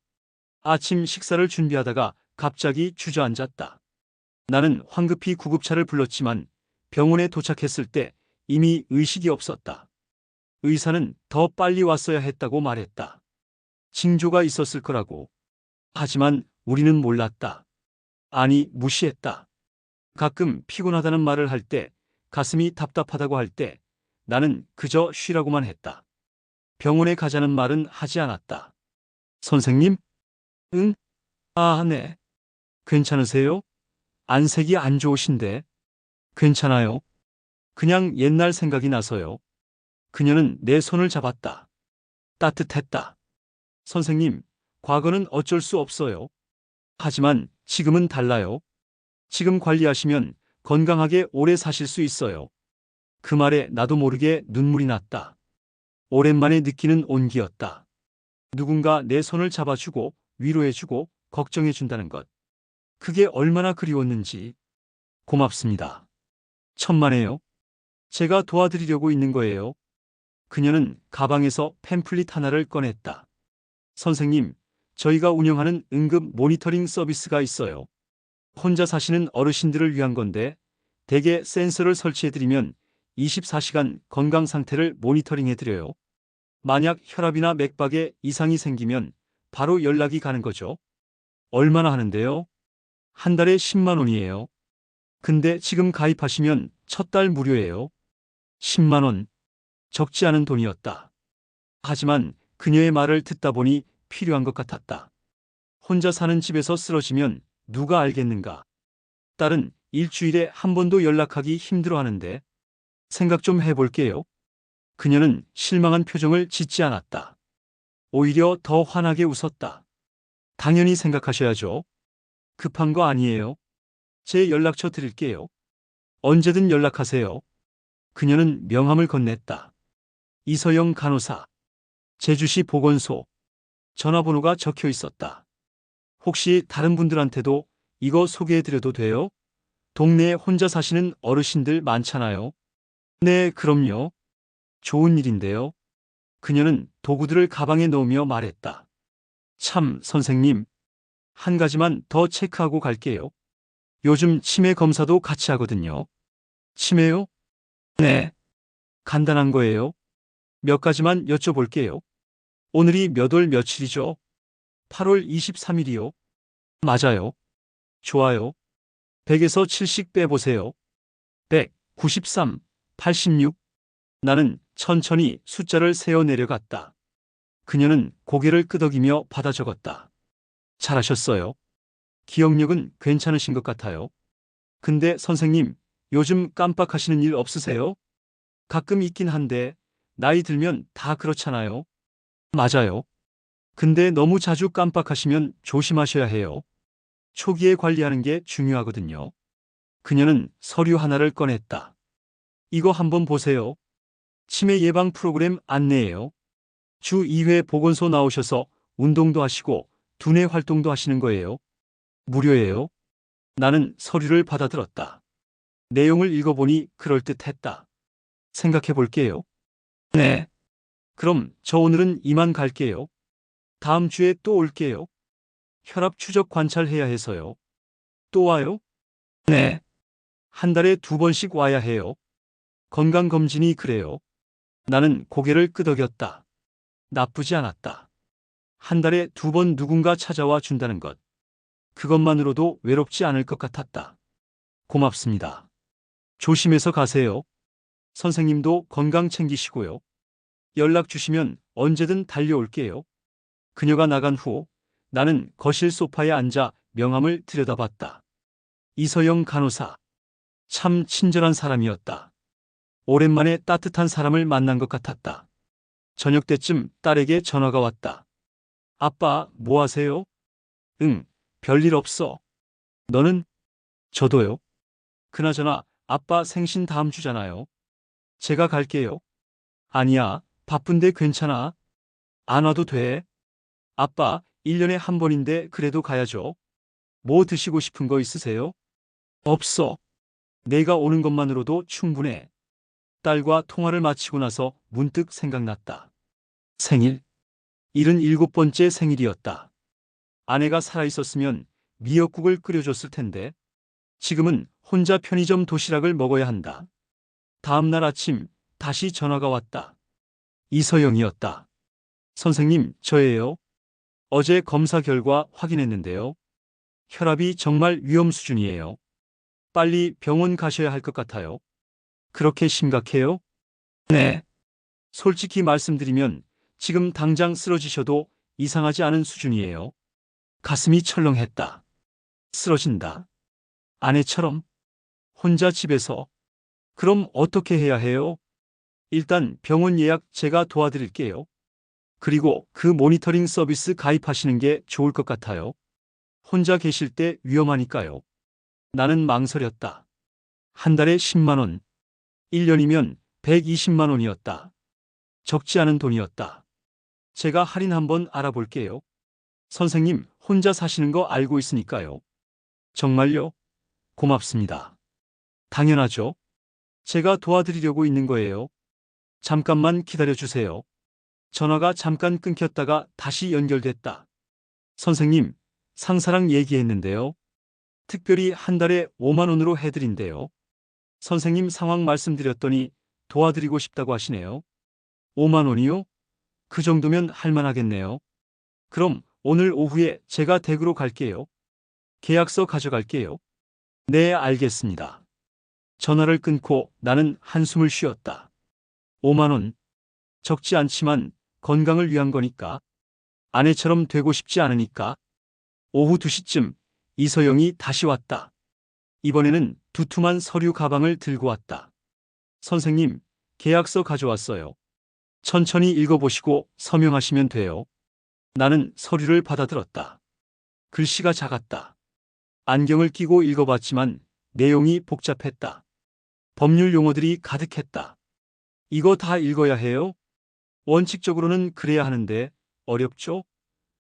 아침 식사를 준비하다가 갑자기 주저앉았다. 나는 황급히 구급차를 불렀지만 병원에 도착했을 때 이미 의식이 없었다. 의사는 더 빨리 왔어야 했다고 말했다. 징조가 있었을 거라고. 하지만 우리는 몰랐다. 아니, 무시했다. 가끔 피곤하다는 말을 할 때, 가슴이 답답하다고 할 때 나는 그저 쉬라고만 했다. 병원에 가자는 말은 하지 않았다. 선생님? 응? 아, 네. 괜찮으세요? 안색이 안 좋으신데. 괜찮아요. 그냥 옛날 생각이 나서요. 그녀는 내 손을 잡았다. 따뜻했다. 선생님, 과거는 어쩔 수 없어요. 하지만 지금은 달라요. 지금 관리하시면 건강하게 오래 사실 수 있어요. 그 말에 나도 모르게 눈물이 났다. 오랜만에 느끼는 온기였다. 누군가 내 손을 잡아주고 위로해주고 걱정해 준다는 것. 그게 얼마나 그리웠는지. 고맙습니다. 천만에요. 제가 도와드리려고 있는 거예요. 그녀는 가방에서 팸플릿 하나를 꺼냈다. 선생님, 저희가 운영하는 응급 모니터링 서비스가 있어요. 혼자 사시는 어르신들을 위한 건데, 댁에 센서를 설치해드리면 24시간 건강 상태를 모니터링해드려요. 만약 혈압이나 맥박에 이상이 생기면 바로 연락이 가는 거죠. 얼마나 하는데요? 한 달에 10만 원이에요. 근데 지금 가입하시면 첫 달 무료예요. 10만 원. 적지 않은 돈이었다. 하지만 그녀의 말을 듣다 보니 필요한 것 같았다. 혼자 사는 집에서 쓰러지면 누가 알겠는가? 딸은 일주일에 한 번도 연락하기 힘들어하는데 생각 좀 해볼게요. 그녀는 실망한 표정을 짓지 않았다. 오히려 더 환하게 웃었다. 당연히 생각하셔야죠. 급한 거 아니에요. 제 연락처 드릴게요. 언제든 연락하세요. 그녀는 명함을 건넸다. 이서영 간호사. 제주시 보건소. 전화번호가 적혀 있었다. 혹시 다른 분들한테도 이거 소개해드려도 돼요? 동네에 혼자 사시는 어르신들 많잖아요. 네, 그럼요. 좋은 일인데요. 그녀는 도구들을 가방에 넣으며 말했다. 참, 선생님. 한 가지만 더 체크하고 갈게요. 요즘 치매 검사도 같이 하거든요. 치매요? 네. 간단한 거예요. 몇 가지만 여쭤볼게요. 오늘이 몇 월 며칠이죠? 8월 23일이요. 맞아요. 좋아요. 100에서 7씩 빼보세요. 100, 93, 86. 나는 천천히 숫자를 세어 내려갔다. 그녀는 고개를 끄덕이며 받아 적었다. 잘하셨어요. 기억력은 괜찮으신 것 같아요. 근데 선생님, 요즘 깜빡하시는 일 없으세요? 가끔 있긴 한데, 나이 들면 다 그렇잖아요. 맞아요. 근데 너무 자주 깜빡하시면 조심하셔야 해요. 초기에 관리하는 게 중요하거든요. 그녀는 서류 하나를 꺼냈다. 이거 한번 보세요. 치매 예방 프로그램 안내예요. 주 2회 보건소 나오셔서 운동도 하시고 두뇌 활동도 하시는 거예요. 무료예요. 나는 서류를 받아들었다. 내용을 읽어보니 그럴듯했다. 생각해 볼게요. 네. 그럼 저 오늘은 이만 갈게요. 다음 주에 또 올게요. 혈압 추적 관찰해야 해서요. 또 와요? 네. 한 달에 2번씩 와야 해요. 건강검진이 그래요. 나는 고개를 끄덕였다. 나쁘지 않았다. 한 달에 2번 누군가 찾아와 준다는 것. 그것만으로도 외롭지 않을 것 같았다. 고맙습니다. 조심해서 가세요. 선생님도 건강 챙기시고요. 연락 주시면 언제든 달려올게요. 그녀가 나간 후 나는 거실 소파에 앉아 명함을 들여다봤다. 이서영 간호사. 참 친절한 사람이었다. 오랜만에 따뜻한 사람을 만난 것 같았다. 저녁 때쯤 딸에게 전화가 왔다. 아빠, 뭐 하세요? 응, 별일 없어. 너는? 저도요. 그나저나 아빠 생신 다음 주잖아요. 제가 갈게요. 아니야, 바쁜데 괜찮아. 안 와도 돼. 아빠, 1년에 한 번인데 그래도 가야죠. 뭐 드시고 싶은 거 있으세요? 없어. 내가 오는 것만으로도 충분해. 딸과 통화를 마치고 나서 문득 생각났다. 생일. 77번째 생일이었다. 아내가 살아있었으면 미역국을 끓여줬을 텐데 지금은 혼자 편의점 도시락을 먹어야 한다. 다음 날 아침 다시 전화가 왔다. 이서영이었다. 선생님, 저예요. 어제 검사 결과 확인했는데요. 혈압이 정말 위험 수준이에요. 빨리 병원 가셔야 할 것 같아요. 그렇게 심각해요? 네. 솔직히 말씀드리면 지금 당장 쓰러지셔도 이상하지 않은 수준이에요. 가슴이 철렁했다. 쓰러진다. 아내처럼? 혼자 집에서? 그럼 어떻게 해야 해요? 일단 병원 예약 제가 도와드릴게요. 그리고 그 모니터링 서비스 가입하시는 게 좋을 것 같아요. 혼자 계실 때 위험하니까요. 나는 망설였다. 한 달에 10만 원. 1년이면 120만 원이었다. 적지 않은 돈이었다. 제가 할인 한번 알아볼게요. 선생님, 혼자 사시는 거 알고 있으니까요. 정말요? 고맙습니다. 당연하죠. 제가 도와드리려고 있는 거예요. 잠깐만 기다려 주세요. 전화가 잠깐 끊겼다가 다시 연결됐다. 선생님, 상사랑 얘기했는데요. 특별히 한 달에 5만 원으로 해드린대요. 선생님 상황 말씀드렸더니 도와드리고 싶다고 하시네요. 5만 원이요? 그 정도면 할만하겠네요. 그럼 오늘 오후에 제가 댁으로 갈게요. 계약서 가져갈게요. 네, 알겠습니다. 전화를 끊고 나는 한숨을 쉬었다. 5만 원. 적지 않지만 건강을 위한 거니까. 아내처럼 되고 싶지 않으니까. 오후 2시쯤 이서영이 다시 왔다. 이번에는 두툼한 서류 가방을 들고 왔다. 선생님, 계약서 가져왔어요. 천천히 읽어보시고 서명하시면 돼요. 나는 서류를 받아들었다. 글씨가 작았다. 안경을 끼고 읽어봤지만 내용이 복잡했다. 법률 용어들이 가득했다. 이거 다 읽어야 해요? 원칙적으로는 그래야 하는데 어렵죠?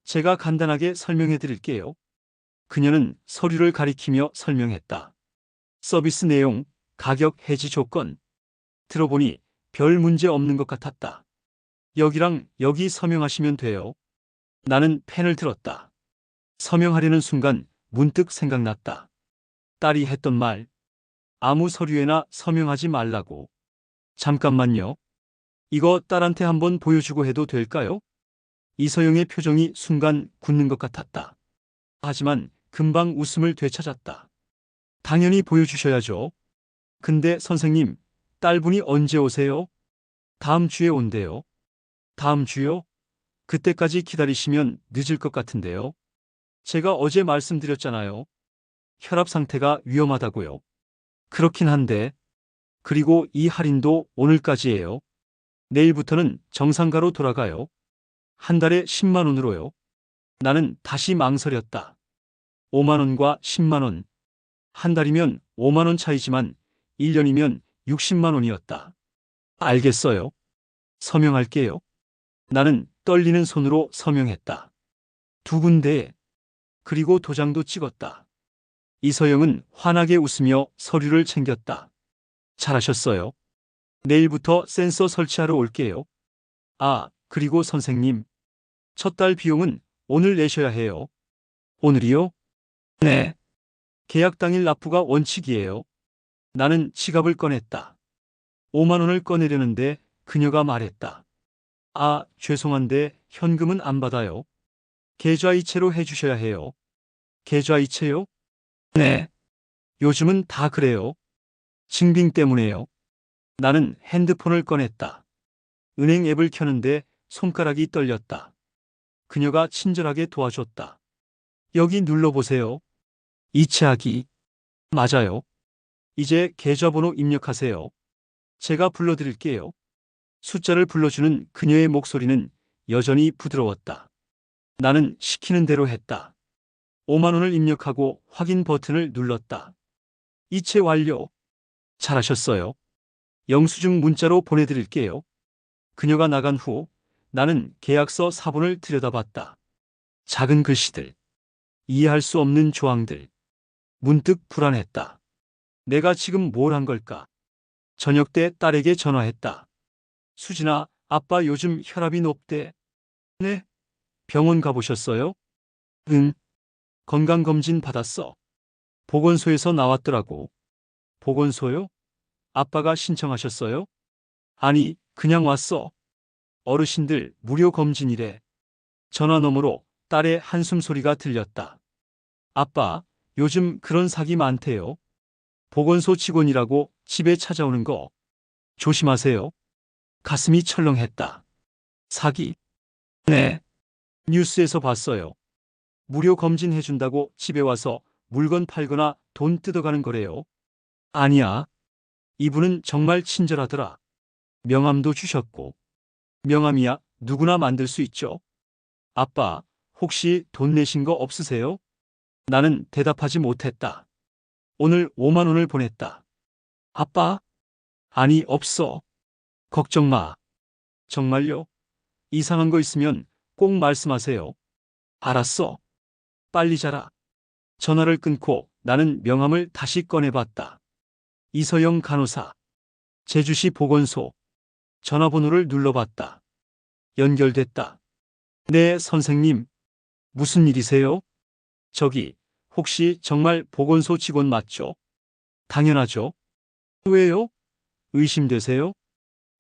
제가 간단하게 설명해 드릴게요. 그녀는 서류를 가리키며 설명했다. 서비스 내용, 가격 해지 조건. 들어보니 별 문제 없는 것 같았다. 여기랑 여기 서명하시면 돼요. 나는 펜을 들었다. 서명하려는 순간 문득 생각났다. 딸이 했던 말. 아무 서류에나 서명하지 말라고. 잠깐만요. 이거 딸한테 한번 보여주고 해도 될까요? 이서영의 표정이 순간 굳는 것 같았다. 하지만 금방 웃음을 되찾았다. 당연히 보여주셔야죠. 근데 선생님, 딸분이 언제 오세요? 다음 주에 온대요. 다음 주요? 그때까지 기다리시면 늦을 것 같은데요. 제가 어제 말씀드렸잖아요. 혈압 상태가 위험하다고요. 그렇긴 한데, 그리고 이 할인도 오늘까지예요. 내일부터는 정상가로 돌아가요. 한 달에 10만 원으로요. 나는 다시 망설였다. 5만 원과 10만 원. 한 달이면 5만 원 차이지만 1년이면 60만 원이었다. 알겠어요. 서명할게요. 나는 떨리는 손으로 서명했다. 두 군데에. 그리고 도장도 찍었다. 이서영은 환하게 웃으며 서류를 챙겼다. 잘하셨어요. 내일부터 센서 설치하러 올게요. 아, 그리고 선생님. 첫 달 비용은 오늘 내셔야 해요. 오늘이요? 네. 계약 당일 납부가 원칙이에요. 나는 지갑을 꺼냈다. 5만 원을 꺼내려는데 그녀가 말했다. 아, 죄송한데 현금은 안 받아요. 계좌이체로 해주셔야 해요. 계좌이체요? 네. 요즘은 다 그래요. 증빙 때문에요. 나는 핸드폰을 꺼냈다. 은행 앱을 켜는데 손가락이 떨렸다. 그녀가 친절하게 도와줬다. 여기 눌러보세요. 이체하기. 맞아요. 이제 계좌번호 입력하세요. 제가 불러드릴게요. 숫자를 불러주는 그녀의 목소리는 여전히 부드러웠다. 나는 시키는 대로 했다. 5만 원을 입력하고 확인 버튼을 눌렀다. 이체 완료. 잘하셨어요. 영수증 문자로 보내드릴게요. 그녀가 나간 후 나는 계약서 사본을 들여다봤다. 작은 글씨들. 이해할 수 없는 조항들. 문득 불안했다. 내가 지금 뭘 한 걸까? 저녁 때 딸에게 전화했다. 수진아, 아빠 요즘 혈압이 높대. 네? 병원 가보셨어요? 응. 건강검진 받았어. 보건소에서 나왔더라고. 보건소요? 아빠가 신청하셨어요? 아니, 그냥 왔어. 어르신들 무료 검진이래. 전화 너머로 딸의 한숨 소리가 들렸다. 아빠, 요즘 그런 사기 많대요. 보건소 직원이라고 집에 찾아오는 거 조심하세요. 가슴이 철렁했다. 사기? 네. 뉴스에서 봤어요. 무료 검진해준다고 집에 와서 물건 팔거나 돈 뜯어가는 거래요. 아니야. 이분은 정말 친절하더라. 명함도 주셨고. 명함이야 누구나 만들 수 있죠. 아빠, 혹시 돈 내신 거 없으세요? 나는 대답하지 못했다. 오늘 5만 원을 보냈다. 아빠? 아니, 없어. 걱정 마. 정말요? 이상한 거 있으면 꼭 말씀하세요. 알았어. 빨리 자라. 전화를 끊고 나는 명함을 다시 꺼내봤다. 이서영 간호사. 제주시 보건소. 전화번호를 눌러봤다. 연결됐다. 네, 선생님. 무슨 일이세요? 저기, 혹시 정말 보건소 직원 맞죠? 당연하죠. 왜요? 의심되세요?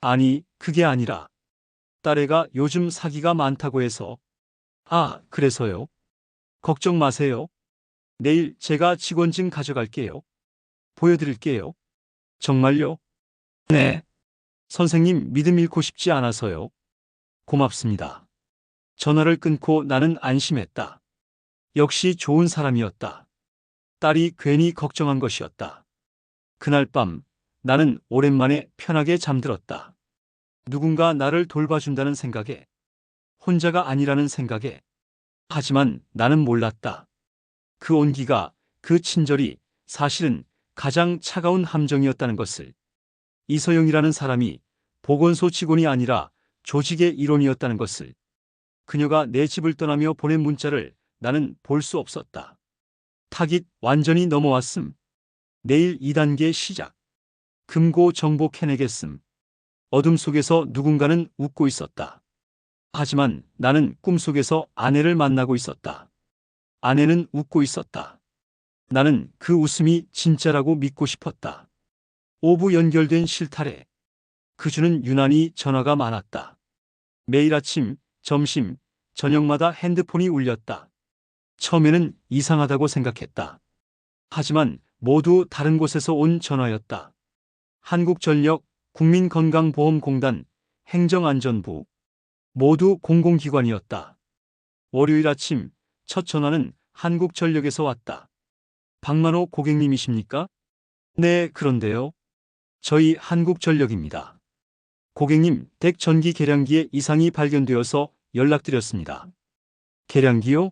아니, 그게 아니라 딸애가 요즘 사기가 많다고 해서. 아, 그래서요? 걱정 마세요. 내일 제가 직원증 가져갈게요. 보여드릴게요. 정말요? 네. 선생님 믿음 잃고 싶지 않아서요. 고맙습니다. 전화를 끊고 나는 안심했다. 역시 좋은 사람이었다. 딸이 괜히 걱정한 것이었다. 그날 밤 나는 오랜만에 편하게 잠들었다. 누군가 나를 돌봐준다는 생각에, 혼자가 아니라는 생각에. 하지만 나는 몰랐다. 그 온기가, 그 친절이 사실은 가장 차가운 함정이었다는 것을. 이서영이라는 사람이 보건소 직원이 아니라 조직의 일원이었다는 것을. 그녀가 내 집을 떠나며 보낸 문자를 나는 볼 수 없었다. 타깃 완전히 넘어왔음. 내일 2단계 시작. 금고 정복해내겠음. 어둠 속에서 누군가는 웃고 있었다. 하지만 나는 꿈속에서 아내를 만나고 있었다. 아내는 웃고 있었다. 나는 그 웃음이 진짜라고 믿고 싶었다. 오부 연결된 실타래. 그 주는 유난히 전화가 많았다. 매일 아침, 점심, 저녁마다 핸드폰이 울렸다. 처음에는 이상하다고 생각했다. 하지만 모두 다른 곳에서 온 전화였다. 한국전력, 국민건강보험공단, 행정안전부. 모두 공공기관이었다. 월요일 아침 첫 전화는 한국전력에서 왔다. 박만호 고객님이십니까? 네, 그런데요. 저희 한국전력입니다. 고객님, 댁 전기 계량기에 이상이 발견되어서 연락드렸습니다. 계량기요?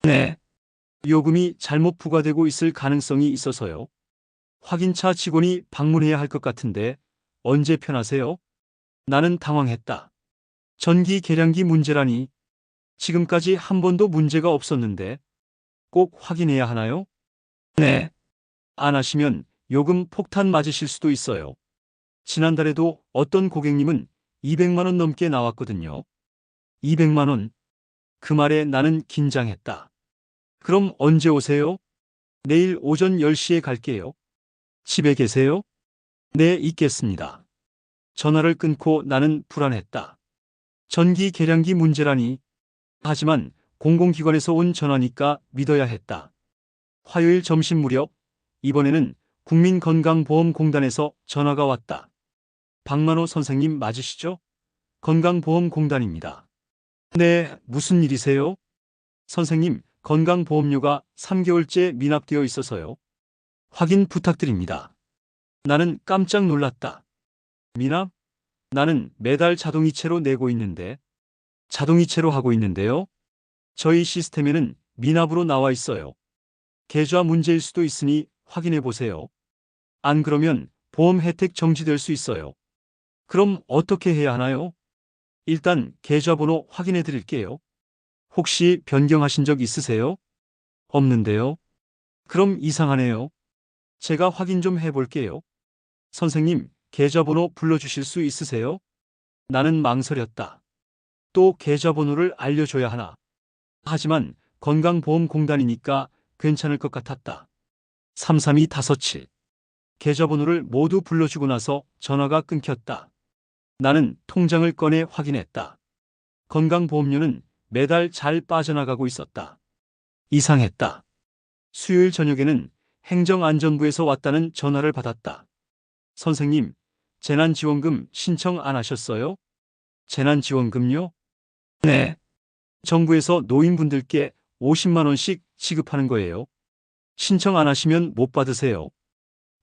네. 요금이 잘못 부과되고 있을 가능성이 있어서요. 확인차 직원이 방문해야 할 것 같은데 언제 편하세요? 나는 당황했다. 전기 계량기 문제라니. 지금까지 한 번도 문제가 없었는데 꼭 확인해야 하나요? 네. 안 하시면 요금 폭탄 맞으실 수도 있어요. 지난달에도 어떤 고객님은 200만 원 넘게 나왔거든요. 200만 원. 그 말에 나는 긴장했다. 그럼 언제 오세요? 내일 오전 10시에 갈게요. 집에 계세요? 네, 있겠습니다. 전화를 끊고 나는 불안했다. 전기 계량기 문제라니. 하지만 공공기관에서 온 전화니까 믿어야 했다. 화요일 점심 무렵, 이번에는 국민건강보험공단에서 전화가 왔다. 박만호 선생님 맞으시죠? 건강보험공단입니다. 네, 무슨 일이세요? 선생님, 건강보험료가 3개월째 미납되어 있어서요. 확인 부탁드립니다. 나는 깜짝 놀랐다. 미납? 나는 매달 자동이체로 내고 있는데. 자동이체로 하고 있는데요. 저희 시스템에는 미납으로 나와 있어요. 계좌 문제일 수도 있으니 확인해 보세요. 안 그러면 보험 혜택 정지될 수 있어요. 그럼 어떻게 해야 하나요? 일단 계좌번호 확인해 드릴게요. 혹시 변경하신 적 있으세요? 없는데요. 그럼 이상하네요. 제가 확인 좀 해볼게요. 선생님, 계좌번호 불러주실 수 있으세요? 나는 망설였다. 또 계좌번호를 알려줘야 하나. 하지만 건강보험공단이니까 괜찮을 것 같았다. 33257. 계좌번호를 모두 불러주고 나서 전화가 끊겼다. 나는 통장을 꺼내 확인했다. 건강보험료는 매달 잘 빠져나가고 있었다. 이상했다. 수요일 저녁에는 행정안전부에서 왔다는 전화를 받았다. 선생님, 재난지원금 신청 안 하셨어요? 재난지원금요? 네. 정부에서 노인분들께 50만 원씩 지급하는 거예요. 신청 안 하시면 못 받으세요.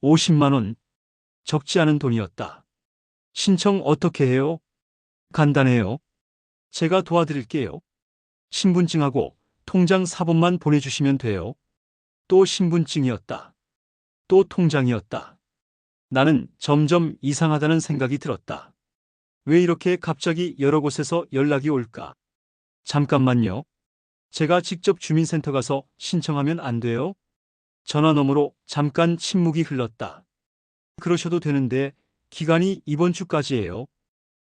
50만 원. 적지 않은 돈이었다. 신청 어떻게 해요? 간단해요. 제가 도와드릴게요. 신분증하고 통장 사본만 보내주시면 돼요. 또 신분증이었다. 또 통장이었다. 나는 점점 이상하다는 생각이 들었다. 왜 이렇게 갑자기 여러 곳에서 연락이 올까? 잠깐만요. 제가 직접 주민센터 가서 신청하면 안 돼요? 전화 너머로 잠깐 침묵이 흘렀다. 그러셔도 되는데 기간이 이번 주까지예요.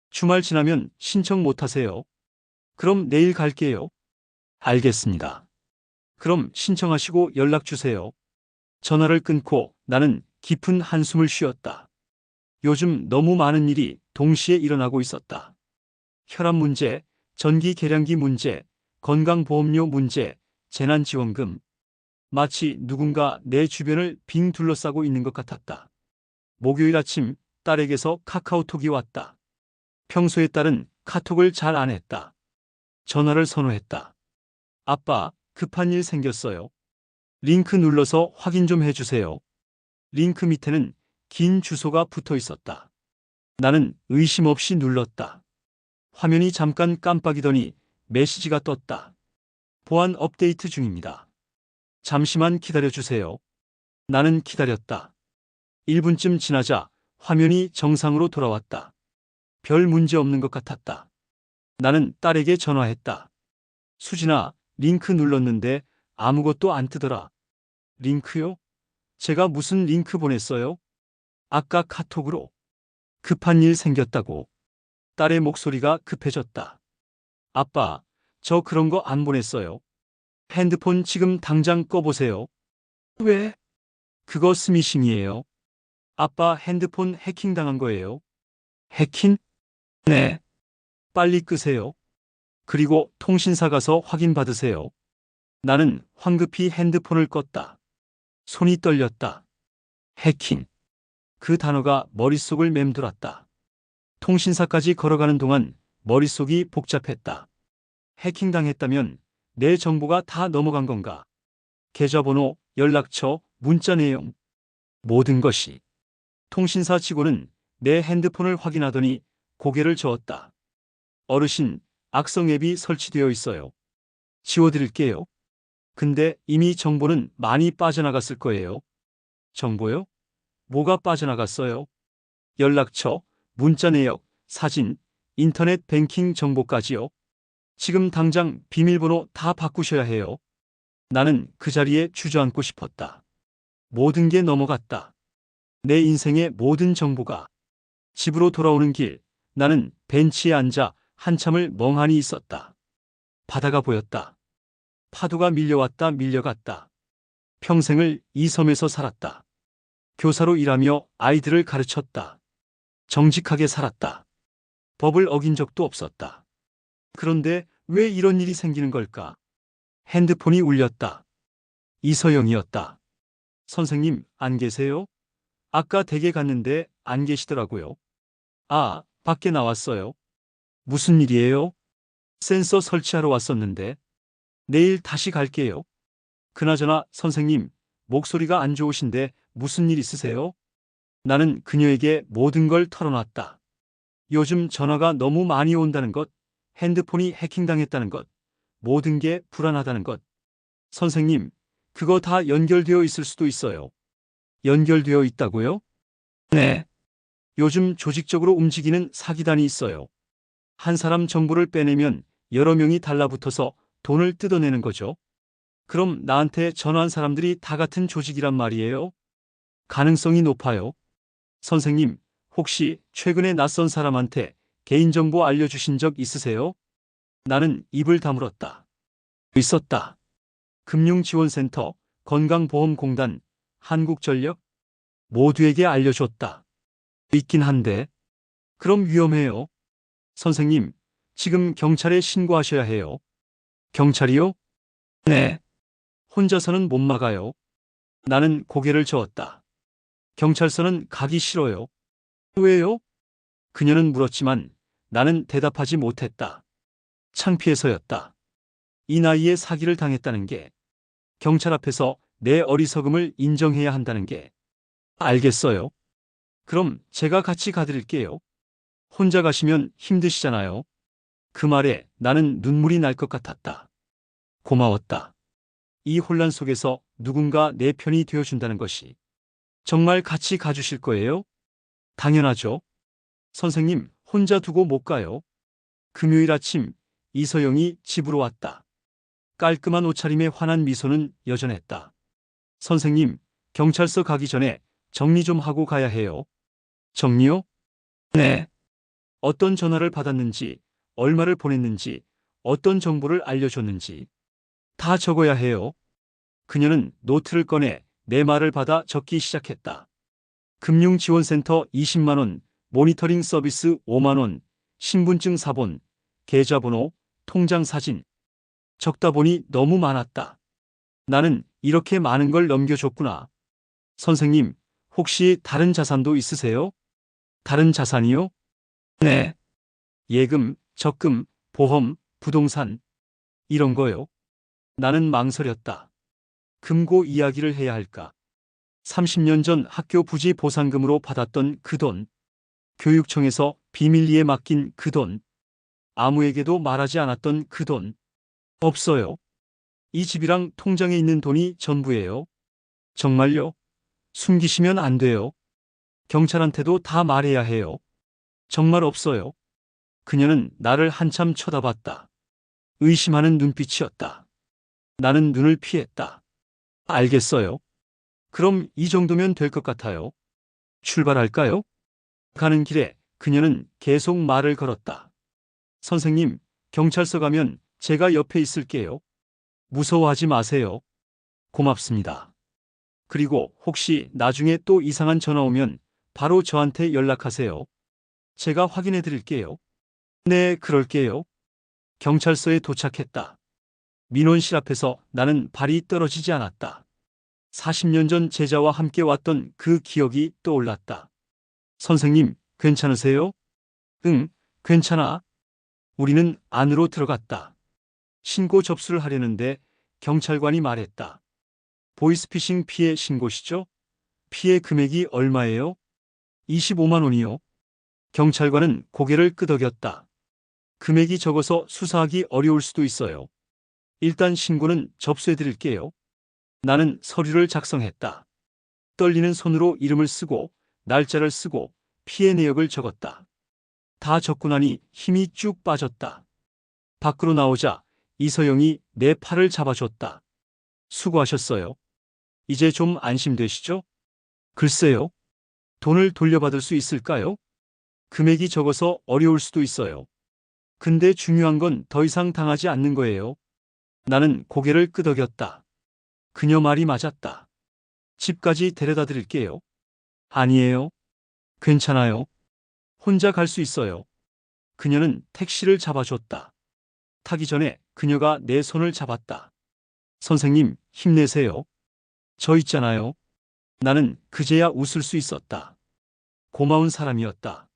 주말 지나면 신청 못 하세요. 그럼 내일 갈게요. 알겠습니다. 그럼 신청하시고 연락 주세요. 전화를 끊고 나는 깊은 한숨을 쉬었다. 요즘 너무 많은 일이 동시에 일어나고 있었다. 혈압 문제, 전기 계량기 문제, 건강보험료 문제, 재난지원금. 마치 누군가 내 주변을 빙 둘러싸고 있는 것 같았다. 목요일 아침 딸에게서 카카오톡이 왔다. 평소에 딸은 카톡을 잘 안 했다. 전화를 선호했다. 아빠, 급한 일 생겼어요. 링크 눌러서 확인 좀 해주세요. 링크 밑에는 긴 주소가 붙어 있었다. 나는 의심 없이 눌렀다. 화면이 잠깐 깜빡이더니 메시지가 떴다. 보안 업데이트 중입니다. 잠시만 기다려주세요. 나는 기다렸다. 1분쯤 지나자 화면이 정상으로 돌아왔다. 별 문제 없는 것 같았다. 나는 딸에게 전화했다. 수진아, 링크 눌렀는데 아무것도 안 뜨더라. 링크요? 제가 무슨 링크 보냈어요? 아까 카톡으로. 급한 일 생겼다고. 딸의 목소리가 급해졌다. 아빠, 저 그런 거 안 보냈어요. 핸드폰 지금 당장 꺼보세요. 왜? 그거 스미싱이에요. 아빠 핸드폰 해킹당한 거예요. 해킹? 네. 빨리 끄세요. 그리고 통신사 가서 확인받으세요. 나는 황급히 핸드폰을 껐다. 손이 떨렸다. 해킹. 그 단어가 머릿속을 맴돌았다. 통신사까지 걸어가는 동안 머릿속이 복잡했다. 해킹당했다면 내 정보가 다 넘어간 건가? 계좌번호, 연락처, 문자 내용, 모든 것이. 통신사 직원은 내 핸드폰을 확인하더니 고개를 저었다. 어르신, 악성 앱이 설치되어 있어요. 지워드릴게요. 근데 이미 정보는 많이 빠져나갔을 거예요. 정보요? 뭐가 빠져나갔어요? 연락처, 문자 내역, 사진, 인터넷 뱅킹 정보까지요. 지금 당장 비밀번호 다 바꾸셔야 해요. 나는 그 자리에 주저앉고 싶었다. 모든 게 넘어갔다. 내 인생의 모든 정보가. 집으로 돌아오는 길, 나는 벤치에 앉아 한참을 멍하니 있었다. 바다가 보였다. 파도가 밀려왔다 밀려갔다. 평생을 이 섬에서 살았다. 교사로 일하며 아이들을 가르쳤다. 정직하게 살았다. 법을 어긴 적도 없었다. 그런데 왜 이런 일이 생기는 걸까? 핸드폰이 울렸다. 이서영이었다. 선생님, 안 계세요? 아까 댁에 갔는데 안 계시더라고요. 아, 밖에 나왔어요. 무슨 일이에요? 센서 설치하러 왔었는데. 내일 다시 갈게요. 그나저나 선생님, 목소리가 안 좋으신데 무슨 일 있으세요? 나는 그녀에게 모든 걸 털어놨다. 요즘 전화가 너무 많이 온다는 것, 핸드폰이 해킹당했다는 것, 모든 게 불안하다는 것. 선생님, 그거 다 연결되어 있을 수도 있어요. 연결되어 있다고요? 네. 요즘 조직적으로 움직이는 사기단이 있어요. 한 사람 정보를 빼내면 여러 명이 달라붙어서 돈을 뜯어내는 거죠. 그럼 나한테 전화한 사람들이 다 같은 조직이란 말이에요? 가능성이 높아요. 선생님, 혹시 최근에 낯선 사람한테 개인정보 알려주신 적 있으세요? 나는 입을 다물었다. 있었다. 금융지원센터, 건강보험공단, 한국전력 모두에게 알려줬다. 있긴 한데. 그럼 위험해요. 선생님, 지금 경찰에 신고하셔야 해요. 경찰이요? 네. 혼자서는 못 막아요. 나는 고개를 저었다. 경찰서는 가기 싫어요. 왜요? 그녀는 물었지만 나는 대답하지 못했다. 창피해서였다. 이 나이에 사기를 당했다는 게, 경찰 앞에서 내 어리석음을 인정해야 한다는 게. 알겠어요. 그럼 제가 같이 가드릴게요. 혼자 가시면 힘드시잖아요. 그 말에 나는 눈물이 날 것 같았다. 고마웠다. 이 혼란 속에서 누군가 내 편이 되어준다는 것이. 정말 같이 가주실 거예요? 당연하죠. 선생님, 혼자 두고 못 가요. 금요일 아침 이서영이 집으로 왔다. 깔끔한 옷차림에 환한 미소는 여전했다. 선생님, 경찰서 가기 전에 정리 좀 하고 가야 해요. 정리요? 네. 어떤 전화를 받았는지, 얼마를 보냈는지, 어떤 정보를 알려줬는지 다 적어야 해요. 그녀는 노트를 꺼내 내 말을 받아 적기 시작했다. 금융지원센터 20만 원, 모니터링 서비스 5만 원, 신분증 사본, 계좌번호, 통장 사진. 적다 보니 너무 많았다. 나는 이렇게 많은 걸 넘겨줬구나. 선생님, 혹시 다른 자산도 있으세요? 다른 자산이요? 네. 예금, 적금, 보험, 부동산. 이런 거요. 나는 망설였다. 금고 이야기를 해야 할까? 30년 전 학교 부지 보상금으로 받았던 그 돈, 교육청에서 비밀리에 맡긴 그 돈, 아무에게도 말하지 않았던 그 돈. 없어요. 이 집이랑 통장에 있는 돈이 전부예요. 정말요? 숨기시면 안 돼요. 경찰한테도 다 말해야 해요. 정말 없어요. 그녀는 나를 한참 쳐다봤다. 의심하는 눈빛이었다. 나는 눈을 피했다. 알겠어요. 그럼 이 정도면 될 것 같아요. 출발할까요? 가는 길에 그녀는 계속 말을 걸었다. 선생님, 경찰서 가면 제가 옆에 있을게요. 무서워하지 마세요. 고맙습니다. 그리고 혹시 나중에 또 이상한 전화 오면 바로 저한테 연락하세요. 제가 확인해 드릴게요. 네, 그럴게요. 경찰서에 도착했다. 민원실 앞에서 나는 발이 떨어지지 않았다. 40년 전 제자와 함께 왔던 그 기억이 떠올랐다. 선생님, 괜찮으세요? 응, 괜찮아. 우리는 안으로 들어갔다. 신고 접수를 하려는데 경찰관이 말했다. 보이스피싱 피해 신고시죠? 피해 금액이 얼마예요? 25만 원이요. 경찰관은 고개를 끄덕였다. 금액이 적어서 수사하기 어려울 수도 있어요. 일단 신고는 접수해 드릴게요. 나는 서류를 작성했다. 떨리는 손으로 이름을 쓰고 날짜를 쓰고 피해 내역을 적었다. 다 적고 나니 힘이 쭉 빠졌다. 밖으로 나오자 이서영이 내 팔을 잡아줬다. 수고하셨어요. 이제 좀 안심되시죠? 글쎄요. 돈을 돌려받을 수 있을까요? 금액이 적어서 어려울 수도 있어요. 근데 중요한 건 더 이상 당하지 않는 거예요. 나는 고개를 끄덕였다. 그녀 말이 맞았다. 집까지 데려다 드릴게요. 아니에요. 괜찮아요. 혼자 갈 수 있어요. 그녀는 택시를 잡아줬다. 타기 전에 그녀가 내 손을 잡았다. 선생님, 힘내세요. 저 있잖아요. 나는 그제야 웃을 수 있었다. 고마운 사람이었다.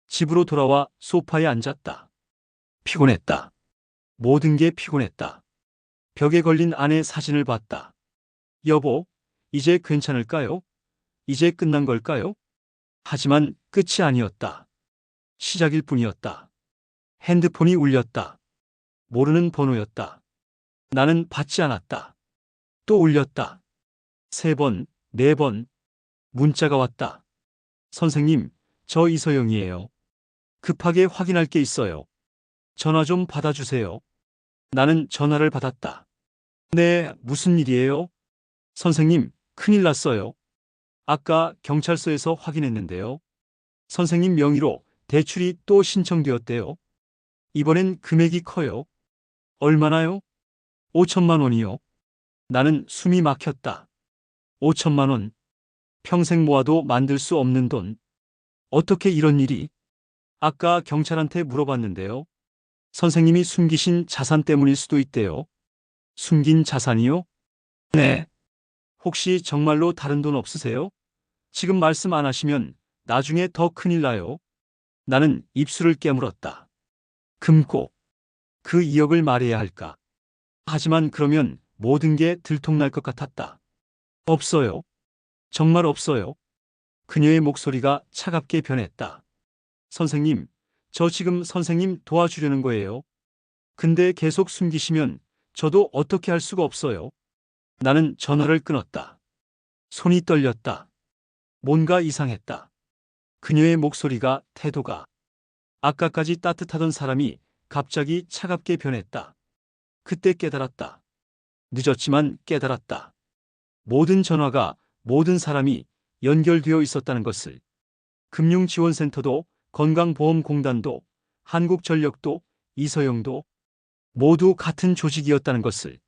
집으로 돌아와 소파에 앉았다. 피곤했다. 모든 게 피곤했다. 벽에 걸린 아내 사진을 봤다. 여보, 이제 괜찮을까요? 이제 끝난 걸까요? 하지만 끝이 아니었다. 시작일 뿐이었다. 핸드폰이 울렸다. 모르는 번호였다. 나는 받지 않았다. 또 울렸다. 3번, 4번. 문자가 왔다. 선생님, 저 이서영이에요. 급하게 확인할 게 있어요. 전화 좀 받아주세요. 나는 전화를 받았다. 네, 무슨 일이에요? 선생님, 큰일 났어요. 아까 경찰서에서 확인했는데요. 선생님 명의로 대출이 또 신청되었대요. 이번엔 금액이 커요. 얼마나요? 5천만 원이요. 나는 숨이 막혔다. 5천만 원. 평생 모아도 만들 수 없는 돈. 어떻게 이런 일이? 아까 경찰한테 물어봤는데요. 선생님이 숨기신 자산 때문일 수도 있대요. 숨긴 자산이요? 네. 혹시 정말로 다른 돈 없으세요? 지금 말씀 안 하시면 나중에 더 큰일 나요. 나는 입술을 깨물었다. 금고. 그 2억을 말해야 할까? 하지만 그러면 모든 게 들통날 것 같았다. 없어요. 정말 없어요. 그녀의 목소리가 차갑게 변했다. 선생님, 저 지금 선생님 도와주려는 거예요. 근데 계속 숨기시면 저도 어떻게 할 수가 없어요. 나는 전화를 끊었다. 손이 떨렸다. 뭔가 이상했다. 그녀의 목소리가, 태도가 아까까지 따뜻하던 사람이 갑자기 차갑게 변했다. 그때 깨달았다. 늦었지만 깨달았다. 모든 전화가, 모든 사람이 연결되어 있었다는 것을. 금융지원센터도, 건강보험공단도, 한국전력도, 이서영도 모두 같은 조직이었다는 것을.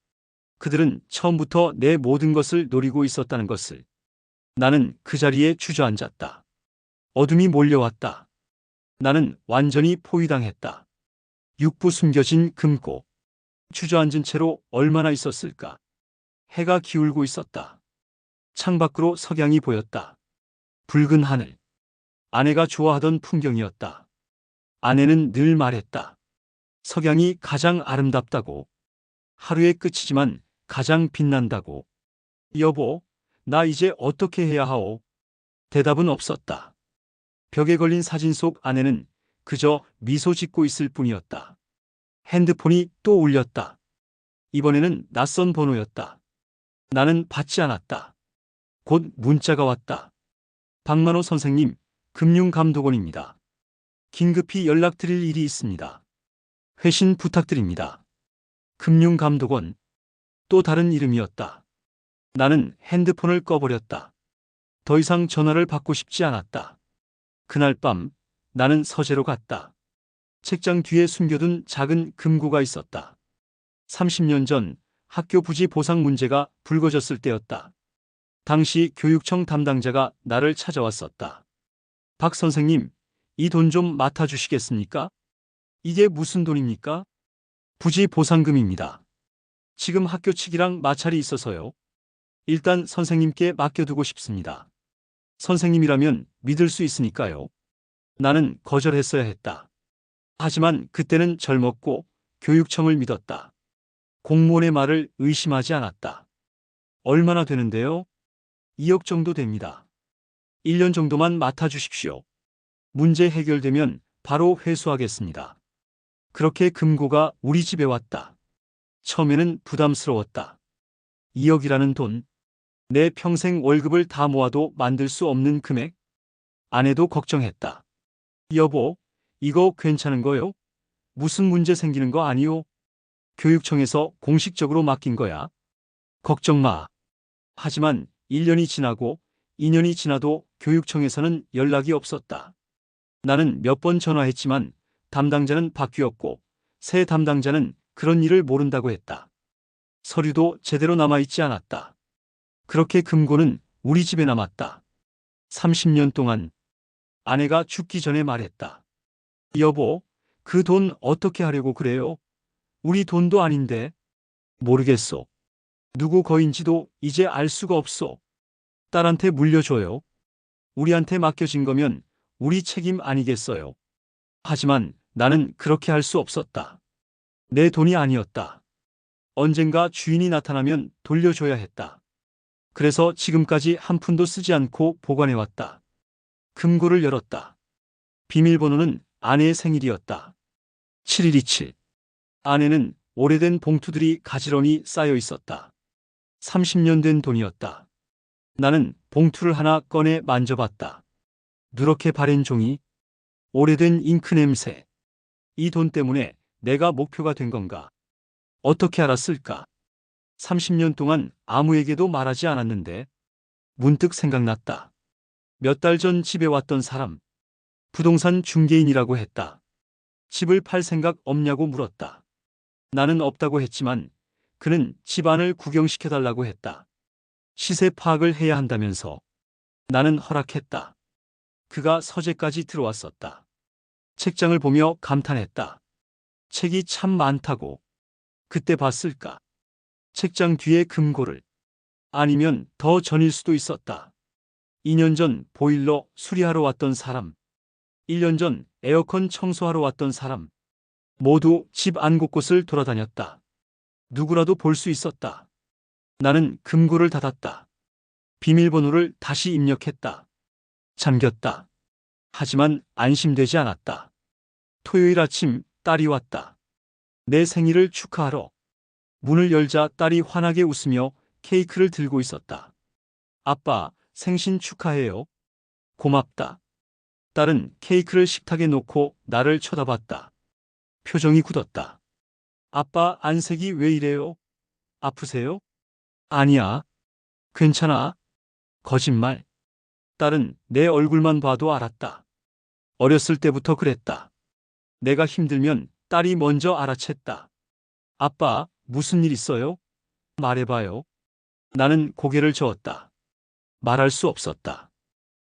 그들은 처음부터 내 모든 것을 노리고 있었다는 것을. 나는 그 자리에 주저앉았다. 어둠이 몰려왔다. 나는 완전히 포위당했다. 육부 숨겨진 금고. 주저앉은 채로 얼마나 있었을까? 해가 기울고 있었다. 창밖으로 석양이 보였다. 붉은 하늘. 아내가 좋아하던 풍경이었다. 아내는 늘 말했다. 석양이 가장 아름답다고. 하루의 끝이지만 가장 빛난다고. 여보, 나 이제 어떻게 해야 하오? 대답은 없었다. 벽에 걸린 사진 속 아내는 그저 미소 짓고 있을 뿐이었다. 핸드폰이 또 울렸다. 이번에는 낯선 번호였다. 나는 받지 않았다. 곧 문자가 왔다. 박만호 선생님, 금융감독원입니다. 긴급히 연락드릴 일이 있습니다. 회신 부탁드립니다. 금융감독원. 또 다른 이름이었다. 나는 핸드폰을 꺼버렸다. 더 이상 전화를 받고 싶지 않았다. 그날 밤 나는 서재로 갔다. 책장 뒤에 숨겨둔 작은 금고가 있었다. 30년 전 학교 부지 보상 문제가 불거졌을 때였다. 당시 교육청 담당자가 나를 찾아왔었다. 박 선생님, 이 돈 좀 맡아주시겠습니까? 이게 무슨 돈입니까? 부지 보상금입니다. 지금 학교 측이랑 마찰이 있어서요. 일단 선생님께 맡겨두고 싶습니다. 선생님이라면 믿을 수 있으니까요. 나는 거절했어야 했다. 하지만 그때는 젊었고 교육청을 믿었다. 공무원의 말을 의심하지 않았다. 얼마나 되는데요? 2억 정도 됩니다. 1년 정도만 맡아주십시오. 문제 해결되면 바로 회수하겠습니다. 그렇게 금고가 우리 집에 왔다. 처음에는 부담스러웠다. 2억이라는 돈, 내 평생 월급을 다 모아도 만들 수 없는 금액? 아내도 걱정했다. 여보, 이거 괜찮은 거요? 무슨 문제 생기는 거 아니요? 교육청에서 공식적으로 맡긴 거야. 걱정 마. 하지만 1년이 지나고 2년이 지나도 교육청에서는 연락이 없었다. 나는 몇 번 전화했지만 담당자는 바뀌었고 새 담당자는 그런 일을 모른다고 했다. 서류도 제대로 남아있지 않았다. 그렇게 금고는 우리 집에 남았다. 30년 동안. 아내가 죽기 전에 말했다. 여보, 그 돈 어떻게 하려고 그래요? 우리 돈도 아닌데. 모르겠소. 누구 거인지도 이제 알 수가 없소. 딸한테 물려줘요. 우리한테 맡겨진 거면 우리 책임 아니겠어요. 하지만 나는 그렇게 할 수 없었다. 내 돈이 아니었다. 언젠가 주인이 나타나면 돌려줘야 했다. 그래서 지금까지 한 푼도 쓰지 않고 보관해왔다. 금고를 열었다. 비밀번호는 아내의 생일이었다. 7127. 안에는 오래된 봉투들이 가지런히 쌓여 있었다. 30년 된 돈이었다. 나는 봉투를 하나 꺼내 만져봤다. 누렇게 바랜 종이, 오래된 잉크 냄새. 이 돈 때문에 내가 목표가 된 건가? 어떻게 알았을까? 30년 동안 아무에게도 말하지 않았는데 문득 생각났다. 몇 달 전 집에 왔던 사람. 부동산 중개인이라고 했다. 집을 팔 생각 없냐고 물었다. 나는 없다고 했지만 그는 집안을 구경시켜달라고 했다. 시세 파악을 해야 한다면서. 나는 허락했다. 그가 서재까지 들어왔었다. 책장을 보며 감탄했다. 책이 참 많다고. 그때 봤을까? 책장 뒤에 금고를. 아니면 더 전일 수도 있었다. 2년 전 보일러 수리하러 왔던 사람. 1년 전 에어컨 청소하러 왔던 사람. 모두 집 안 곳곳을 돌아다녔다. 누구라도 볼 수 있었다. 나는 금고를 닫았다. 비밀번호를 다시 입력했다. 잠겼다. 하지만 안심되지 않았다. 토요일 아침 딸이 왔다. 내 생일을 축하하러. 문을 열자 딸이 환하게 웃으며 케이크를 들고 있었다. 아빠, 생신 축하해요. 고맙다. 딸은 케이크를 식탁에 놓고 나를 쳐다봤다. 표정이 굳었다. 아빠 안색이 왜 이래요? 아프세요? 아니야. 괜찮아. 거짓말. 딸은 내 얼굴만 봐도 알았다. 어렸을 때부터 그랬다. 내가 힘들면 딸이 먼저 알아챘다. 아빠, 무슨 일 있어요? 말해봐요. 나는 고개를 저었다. 말할 수 없었다.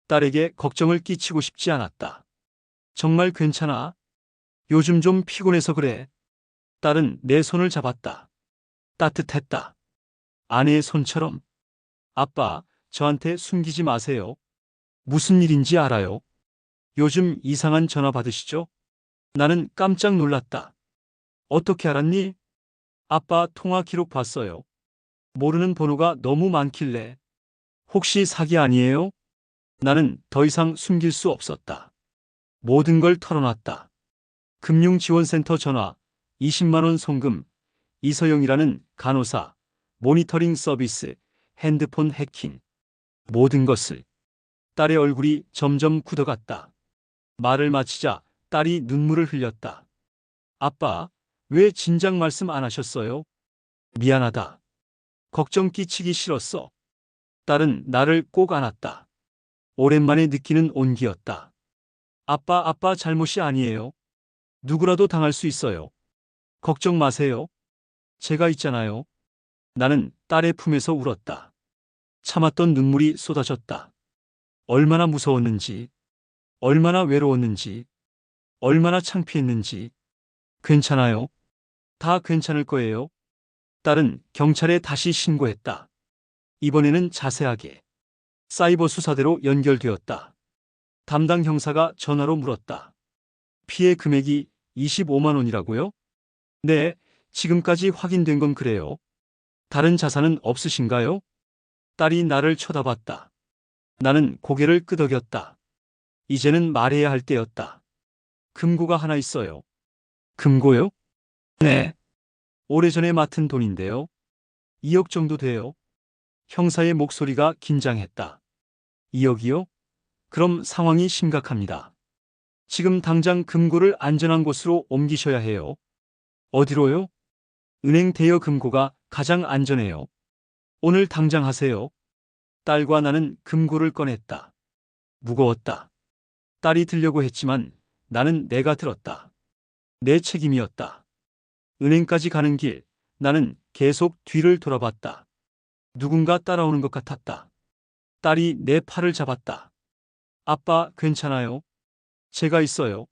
딸에게 걱정을 끼치고 싶지 않았다. 정말 괜찮아. 요즘 좀 피곤해서 그래. 딸은 내 손을 잡았다. 따뜻했다. 아내의 손처럼. 아빠, 저한테 숨기지 마세요. 무슨 일인지 알아요. 요즘 이상한 전화 받으시죠? 나는 깜짝 놀랐다. 어떻게 알았니? 아빠 통화 기록 봤어요. 모르는 번호가 너무 많길래. 혹시 사기 아니에요? 나는 더 이상 숨길 수 없었다. 모든 걸 털어놨다. 금융지원센터 전화, 20만 원 송금, 이서영이라는 간호사, 모니터링 서비스, 핸드폰 해킹. 모든 것을. 딸의 얼굴이 점점 굳어갔다. 말을 마치자 딸이 눈물을 흘렸다. 아빠, 왜 진작 말씀 안 하셨어요? 미안하다. 걱정 끼치기 싫었어. 딸은 나를 꼭 안았다. 오랜만에 느끼는 온기였다. 아빠 잘못이 아니에요. 누구라도 당할 수 있어요. 걱정 마세요. 제가 있잖아요. 나는 딸의 품에서 울었다. 참았던 눈물이 쏟아졌다. 얼마나 무서웠는지, 얼마나 외로웠는지, 얼마나 창피했는지. 괜찮아요. 다 괜찮을 거예요. 딸은 경찰에 다시 신고했다. 이번에는 자세하게. 사이버 수사대로 연결되었다. 담당 형사가 전화로 물었다. 피해 금액이 25만 원이라고요? 네, 지금까지 확인된 건 그래요. 다른 자산은 없으신가요? 딸이 나를 쳐다봤다. 나는 고개를 끄덕였다. 이제는 말해야 할 때였다. 금고가 하나 있어요. 금고요? 네. 오래전에 맡은 돈인데요. 2억 정도 돼요. 형사의 목소리가 긴장했다. 2억이요? 그럼 상황이 심각합니다. 지금 당장 금고를 안전한 곳으로 옮기셔야 해요. 어디로요? 은행 대여 금고가 가장 안전해요. 오늘 당장 하세요. 딸과 나는 금고를 꺼냈다. 무거웠다. 딸이 들려고 했지만 나는 내가 들었다. 내 책임이었다. 은행까지 가는 길, 나는 계속 뒤를 돌아봤다. 누군가 따라오는 것 같았다. 딸이 내 팔을 잡았다. 아빠, 괜찮아요? 제가 있어요.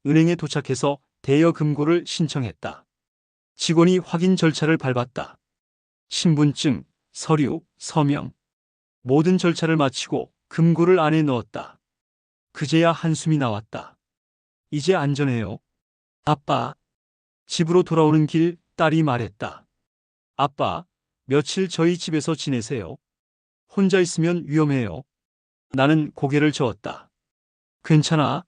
은행에 도착해서 대여 금고를 신청했다. 직원이 확인 절차를 밟았다. 신분증, 서류, 서명. 모든 절차를 마치고 금고를 안에 넣었다. 그제야 한숨이 나왔다. 이제 안전해요. 아빠. 집으로 돌아오는 길 딸이 말했다. 아빠, 며칠 저희 집에서 지내세요. 혼자 있으면 위험해요. 나는 고개를 저었다. 괜찮아.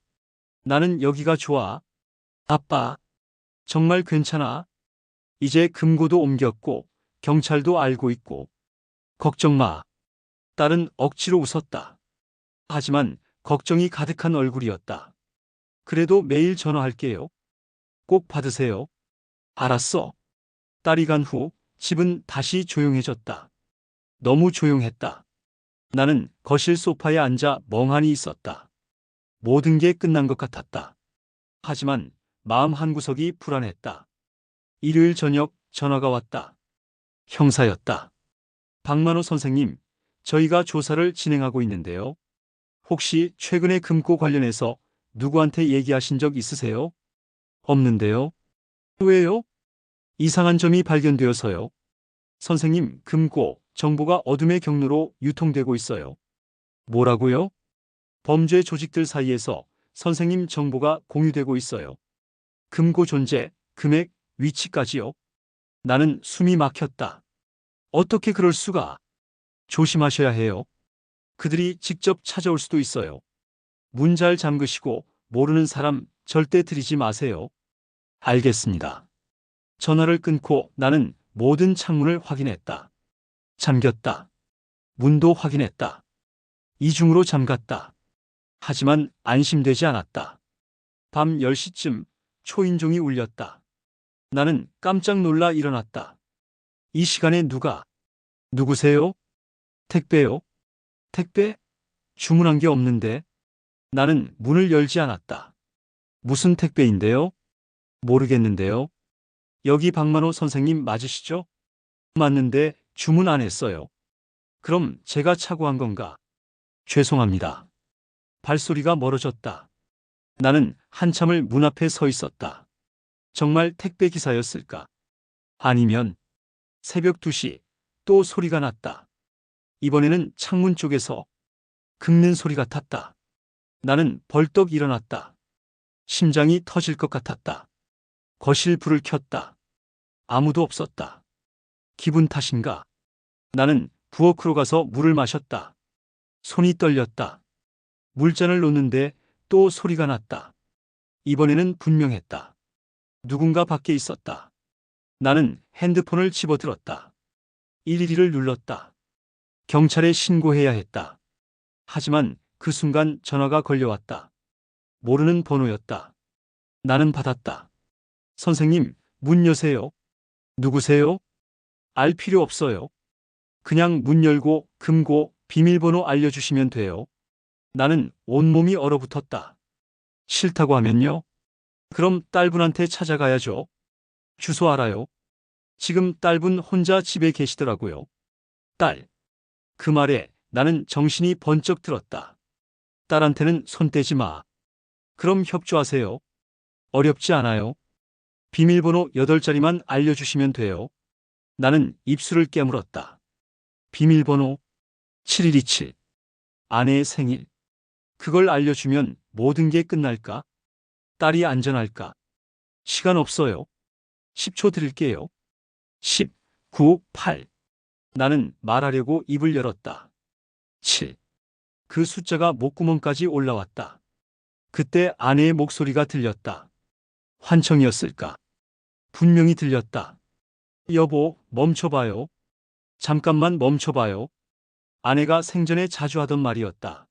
나는 여기가 좋아. 아빠, 정말 괜찮아. 이제 금고도 옮겼고 경찰도 알고 있고. 걱정 마. 딸은 억지로 웃었다. 하지만 걱정이 가득한 얼굴이었다. 그래도 매일 전화할게요. 꼭 받으세요. 알았어. 딸이 간 후 집은 다시 조용해졌다. 너무 조용했다. 나는 거실 소파에 앉아 멍하니 있었다. 모든 게 끝난 것 같았다. 하지만 마음 한구석이 불안했다. 일요일 저녁 전화가 왔다. 형사였다. 박만호 선생님, 저희가 조사를 진행하고 있는데요. 혹시 최근에 금고 관련해서 누구한테 얘기하신 적 있으세요? 없는데요. 왜요? 이상한 점이 발견되어서요. 선생님, 금고 정보가 어둠의 경로로 유통되고 있어요. 뭐라고요? 범죄 조직들 사이에서 선생님 정보가 공유되고 있어요. 금고 존재, 금액, 위치까지요. 나는 숨이 막혔다. 어떻게 그럴 수가? 조심하셔야 해요. 그들이 직접 찾아올 수도 있어요. 문 잘 잠그시고 모르는 사람 절대 들이지 마세요. 알겠습니다. 전화를 끊고 나는 모든 창문을 확인했다. 잠겼다. 문도 확인했다. 이중으로 잠갔다. 하지만 안심되지 않았다. 밤 10시쯤 초인종이 울렸다. 나는 깜짝 놀라 일어났다. 이 시간에 누구세요? 택배요? 택배? 주문한 게 없는데. 나는 문을 열지 않았다. 무슨 택배인데요? 모르겠는데요. 여기 박만호 선생님 맞으시죠? 맞는데 주문 안 했어요. 그럼 제가 착오한 건가? 죄송합니다. 발소리가 멀어졌다. 나는 한참을 문 앞에 서 있었다. 정말 택배 기사였을까? 아니면 새벽 2시 또 소리가 났다. 이번에는 창문 쪽에서 긁는 소리 같았다. 나는 벌떡 일어났다. 심장이 터질 것 같았다. 거실 불을 켰다. 아무도 없었다. 기분 탓인가? 나는 부엌으로 가서 물을 마셨다. 손이 떨렸다. 물잔을 놓는데 또 소리가 났다. 이번에는 분명했다. 누군가 밖에 있었다. 나는 핸드폰을 집어들었다. 112를 눌렀다. 경찰에 신고해야 했다. 하지만 그 순간 전화가 걸려왔다. 모르는 번호였다. 나는 받았다. 선생님, 문 여세요. 누구세요? 알 필요 없어요. 그냥 문 열고 금고 비밀번호 알려주시면 돼요. 나는 온몸이 얼어붙었다. 싫다고 하면요? 그럼 딸분한테 찾아가야죠. 주소 알아요. 지금 딸분 혼자 집에 계시더라고요. 딸. 그 말에 나는 정신이 번쩍 들었다. 딸한테는 손 떼지 마. 그럼 협조하세요. 어렵지 않아요. 비밀번호 8자리만 알려주시면 돼요. 나는 입술을 깨물었다. 비밀번호 7127. 아내의 생일. 그걸 알려주면 모든 게 끝날까? 딸이 안전할까? 시간 없어요. 10초 드릴게요. 10, 9, 8. 나는 말하려고 입을 열었다. 7. 그 숫자가 목구멍까지 올라왔다. 그때 아내의 목소리가 들렸다. 환청이었을까? 분명히 들렸다. 여보, 멈춰봐요. 잠깐만 멈춰봐요. 아내가 생전에 자주 하던 말이었다.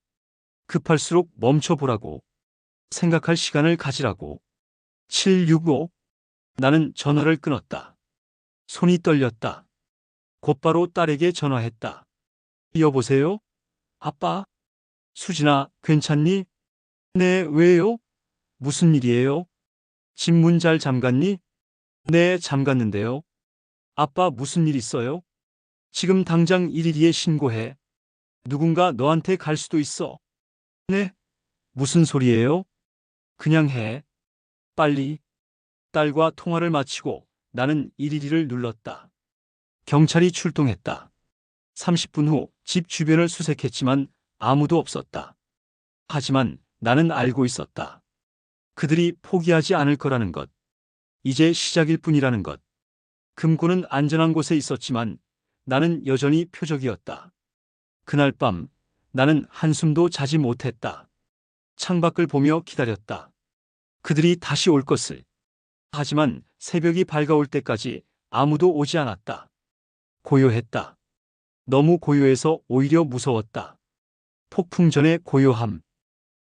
급할수록 멈춰보라고. 생각할 시간을 가지라고. 765. 나는 전화를 끊었다. 손이 떨렸다. 곧바로 딸에게 전화했다. 여보세요? 아빠? 수진아, 괜찮니? 네, 왜요? 무슨 일이에요? 집 문 잘 잠갔니? 네, 잠갔는데요. 아빠 무슨 일 있어요? 지금 당장 112에 신고해. 누군가 너한테 갈 수도 있어. 네? 무슨 소리예요? 그냥 해. 빨리. 딸과 통화를 마치고 나는 112를 눌렀다. 경찰이 출동했다. 30분 후 집 주변을 수색했지만 아무도 없었다. 하지만 나는 알고 있었다. 그들이 포기하지 않을 거라는 것. 이제 시작일 뿐이라는 것. 금고는 안전한 곳에 있었지만 나는 여전히 표적이었다. 그날 밤 나는 한숨도 자지 못했다. 창밖을 보며 기다렸다. 그들이 다시 올 것을. 하지만 새벽이 밝아올 때까지 아무도 오지 않았다. 고요했다. 너무 고요해서 오히려 무서웠다. 폭풍 전의 고요함.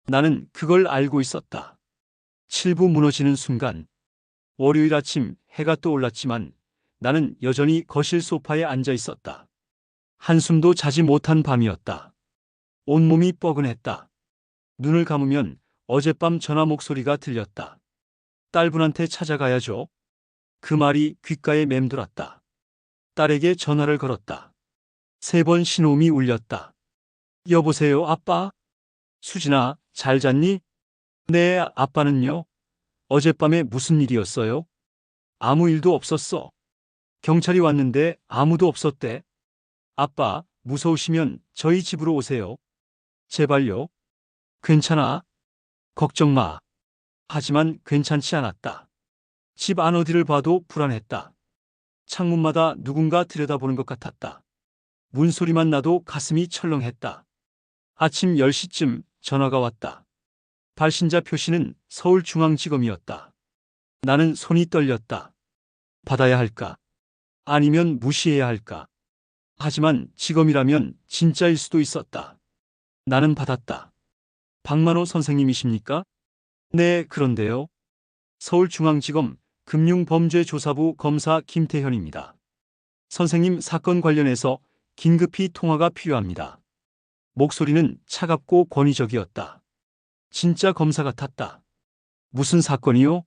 나는 그걸 알고 있었다. 7부 무너지는 순간. 월요일 아침 해가 떠올랐지만 나는 여전히 거실 소파에 앉아 있었다. 한숨도 자지 못한 밤이었다. 온몸이 뻐근했다. 눈을 감으면 어젯밤 전화 목소리가 들렸다. 딸분한테 찾아가야죠. 그 말이 귓가에 맴돌았다. 딸에게 전화를 걸었다. 3번 신호음이 울렸다. 여보세요, 아빠? 수진아, 잘 잤니? 네, 아빠는요? 어젯밤에 무슨 일이었어요? 아무 일도 없었어. 경찰이 왔는데 아무도 없었대. 아빠, 무서우시면 저희 집으로 오세요. 제발요. 괜찮아. 걱정 마. 하지만 괜찮지 않았다. 집 안 어디를 봐도 불안했다. 창문마다 누군가 들여다보는 것 같았다. 문소리만 나도 가슴이 철렁했다. 아침 10시쯤 전화가 왔다. 발신자 표시는 서울중앙지검이었다. 나는 손이 떨렸다. 받아야 할까? 아니면 무시해야 할까? 하지만 지검이라면 진짜일 수도 있었다. 나는 받았다. 박만호 선생님이십니까? 네, 그런데요. 서울중앙지검 금융범죄조사부 검사 김태현입니다. 선생님, 사건 관련해서 긴급히 통화가 필요합니다. 목소리는 차갑고 권위적이었다. 진짜 검사 같았다. 무슨 사건이요?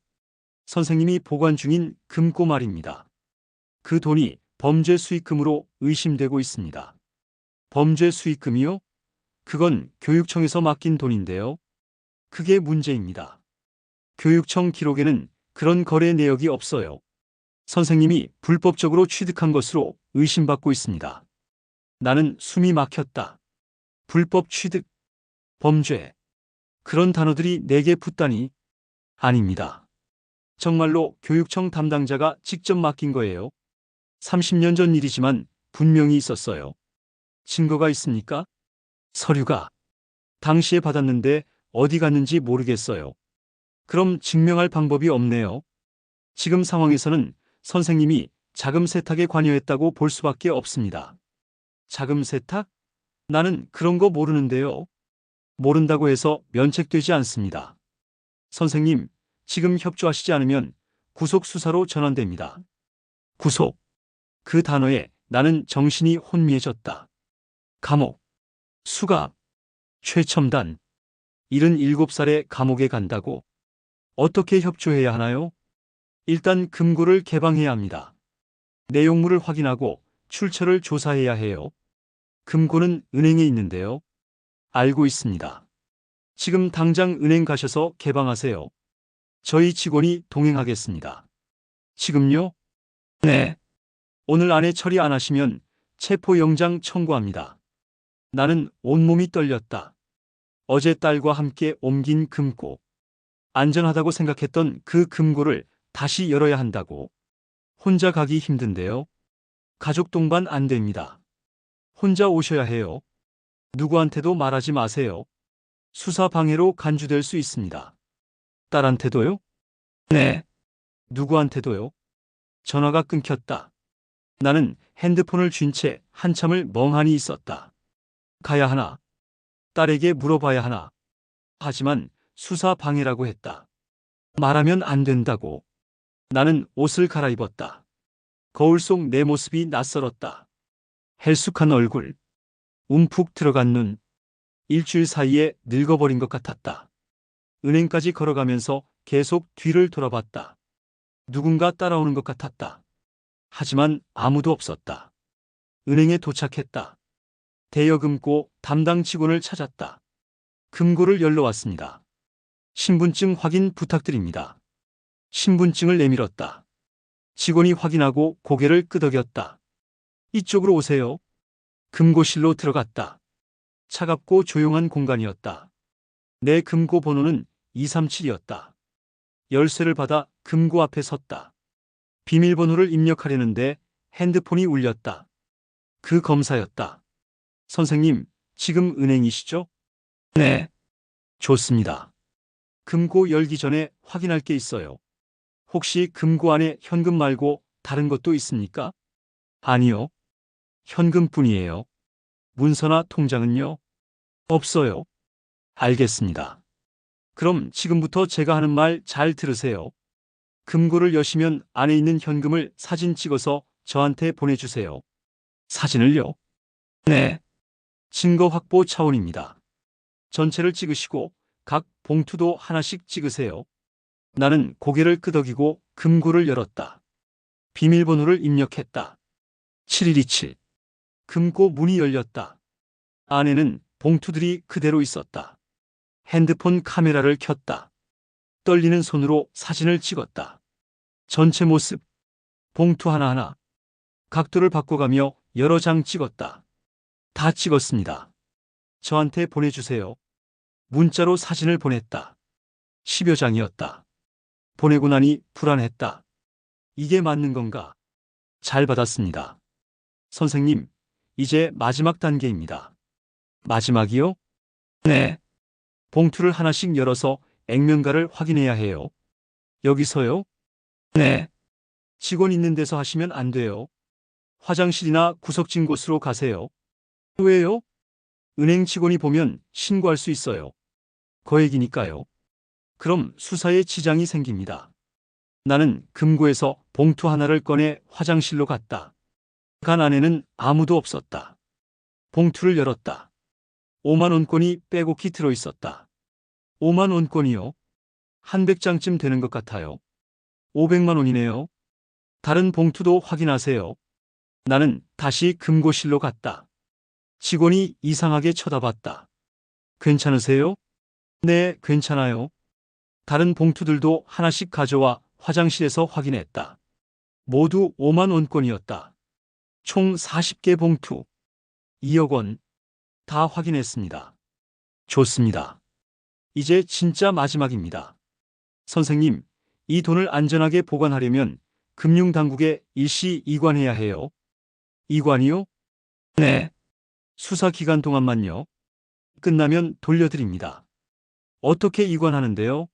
선생님이 보관 중인 금고 말입니다. 그 돈이 범죄 수익금으로 의심되고 있습니다. 범죄 수익금이요? 그건 교육청에서 맡긴 돈인데요. 그게 문제입니다. 교육청 기록에는 그런 거래 내역이 없어요. 선생님이 불법적으로 취득한 것으로 의심받고 있습니다. 나는 숨이 막혔다. 불법 취득, 범죄. 그런 단어들이 내게 붙다니. 아닙니다. 정말로 교육청 담당자가 직접 맡긴 거예요. 30년 전 일이지만 분명히 있었어요. 증거가 있습니까? 서류가. 당시에 받았는데 어디 갔는지 모르겠어요. 그럼 증명할 방법이 없네요. 지금 상황에서는 선생님이 자금 세탁에 관여했다고 볼 수밖에 없습니다. 자금 세탁? 나는 그런 거 모르는데요. 모른다고 해서 면책되지 않습니다. 선생님, 지금 협조하시지 않으면 구속 수사로 전환됩니다. 구속. 그 단어에 나는 정신이 혼미해졌다. 감옥. 수갑. 최첨단. 77살에 감옥에 간다고. 어떻게 협조해야 하나요? 일단 금고를 개방해야 합니다. 내용물을 확인하고 출처를 조사해야 해요. 금고는 은행에 있는데요. 알고 있습니다. 지금 당장 은행 가셔서 개방하세요. 저희 직원이 동행하겠습니다. 지금요? 네. 오늘 안에 처리 안 하시면 체포영장 청구합니다. 나는 온몸이 떨렸다. 어제 딸과 함께 옮긴 금고. 안전하다고 생각했던 그 금고를 다시 열어야 한다고. 혼자 가기 힘든데요. 가족 동반 안 됩니다. 혼자 오셔야 해요. 누구한테도 말하지 마세요. 수사 방해로 간주될 수 있습니다. 딸한테도요? 네. 누구한테도요? 전화가 끊겼다. 나는 핸드폰을 쥔 채 한참을 멍하니 있었다. 가야 하나? 딸에게 물어봐야 하나? 하지만 수사 방해라고 했다. 말하면 안 된다고. 나는 옷을 갈아입었다. 거울 속 내 모습이 낯설었다. 헬쑥한 얼굴, 움푹 들어간 눈, 일주일 사이에 늙어버린 것 같았다. 은행까지 걸어가면서 계속 뒤를 돌아봤다. 누군가 따라오는 것 같았다. 하지만 아무도 없었다. 은행에 도착했다. 대여금고 담당 직원을 찾았다. 금고를 열러 왔습니다. 신분증 확인 부탁드립니다. 신분증을 내밀었다. 직원이 확인하고 고개를 끄덕였다. 이쪽으로 오세요. 금고실로 들어갔다. 차갑고 조용한 공간이었다. 내 금고 번호는 237이었다. 열쇠를 받아 금고 앞에 섰다. 비밀번호를 입력하려는데 핸드폰이 울렸다. 그 검사였다. 선생님, 지금 은행이시죠? 네. 좋습니다. 금고 열기 전에 확인할 게 있어요. 혹시 금고 안에 현금 말고 다른 것도 있습니까? 아니요. 현금뿐이에요. 문서나 통장은요? 없어요. 알겠습니다. 그럼 지금부터 제가 하는 말 잘 들으세요. 금고를 여시면 안에 있는 현금을 사진 찍어서 저한테 보내주세요. 사진을요? 네. 증거 확보 차원입니다. 전체를 찍으시고 각 봉투도 하나씩 찍으세요. 나는 고개를 끄덕이고 금고를 열었다. 비밀번호를 입력했다. 7127. 금고 문이 열렸다. 안에는 봉투들이 그대로 있었다. 핸드폰 카메라를 켰다. 떨리는 손으로 사진을 찍었다. 전체 모습, 봉투 하나하나, 각도를 바꿔가며 여러 장 찍었다. 다 찍었습니다. 저한테 보내주세요. 문자로 사진을 보냈다. 10여 장이었다. 보내고 나니 불안했다. 이게 맞는 건가? 잘 받았습니다. 선생님, 이제 마지막 단계입니다. 마지막이요? 네. 봉투를 하나씩 열어서 액면가를 확인해야 해요. 여기서요? 네. 직원 있는 데서 하시면 안 돼요. 화장실이나 구석진 곳으로 가세요. 왜요? 은행 직원이 보면 신고할 수 있어요. 거액이니까요. 그럼 수사에 지장이 생깁니다. 나는 금고에서 봉투 하나를 꺼내 화장실로 갔다. 간 안에는 아무도 없었다. 봉투를 열었다. 5만 원권이 빼곡히 들어있었다. 5만 원권이요? 한 100장쯤 되는 것 같아요. 500만 원이네요. 다른 봉투도 확인하세요. 나는 다시 금고실로 갔다. 직원이 이상하게 쳐다봤다. 괜찮으세요? 네, 괜찮아요. 다른 봉투들도 하나씩 가져와 화장실에서 확인했다. 모두 5만 원권이었다. 총 40개 봉투. 2억 원. 다 확인했습니다. 좋습니다. 이제 진짜 마지막입니다. 선생님, 이 돈을 안전하게 보관하려면 금융당국에 일시 이관해야 해요. 이관이요? 네. 수사 기간 동안만요. 끝나면 돌려드립니다. 어떻게 이관하는데요?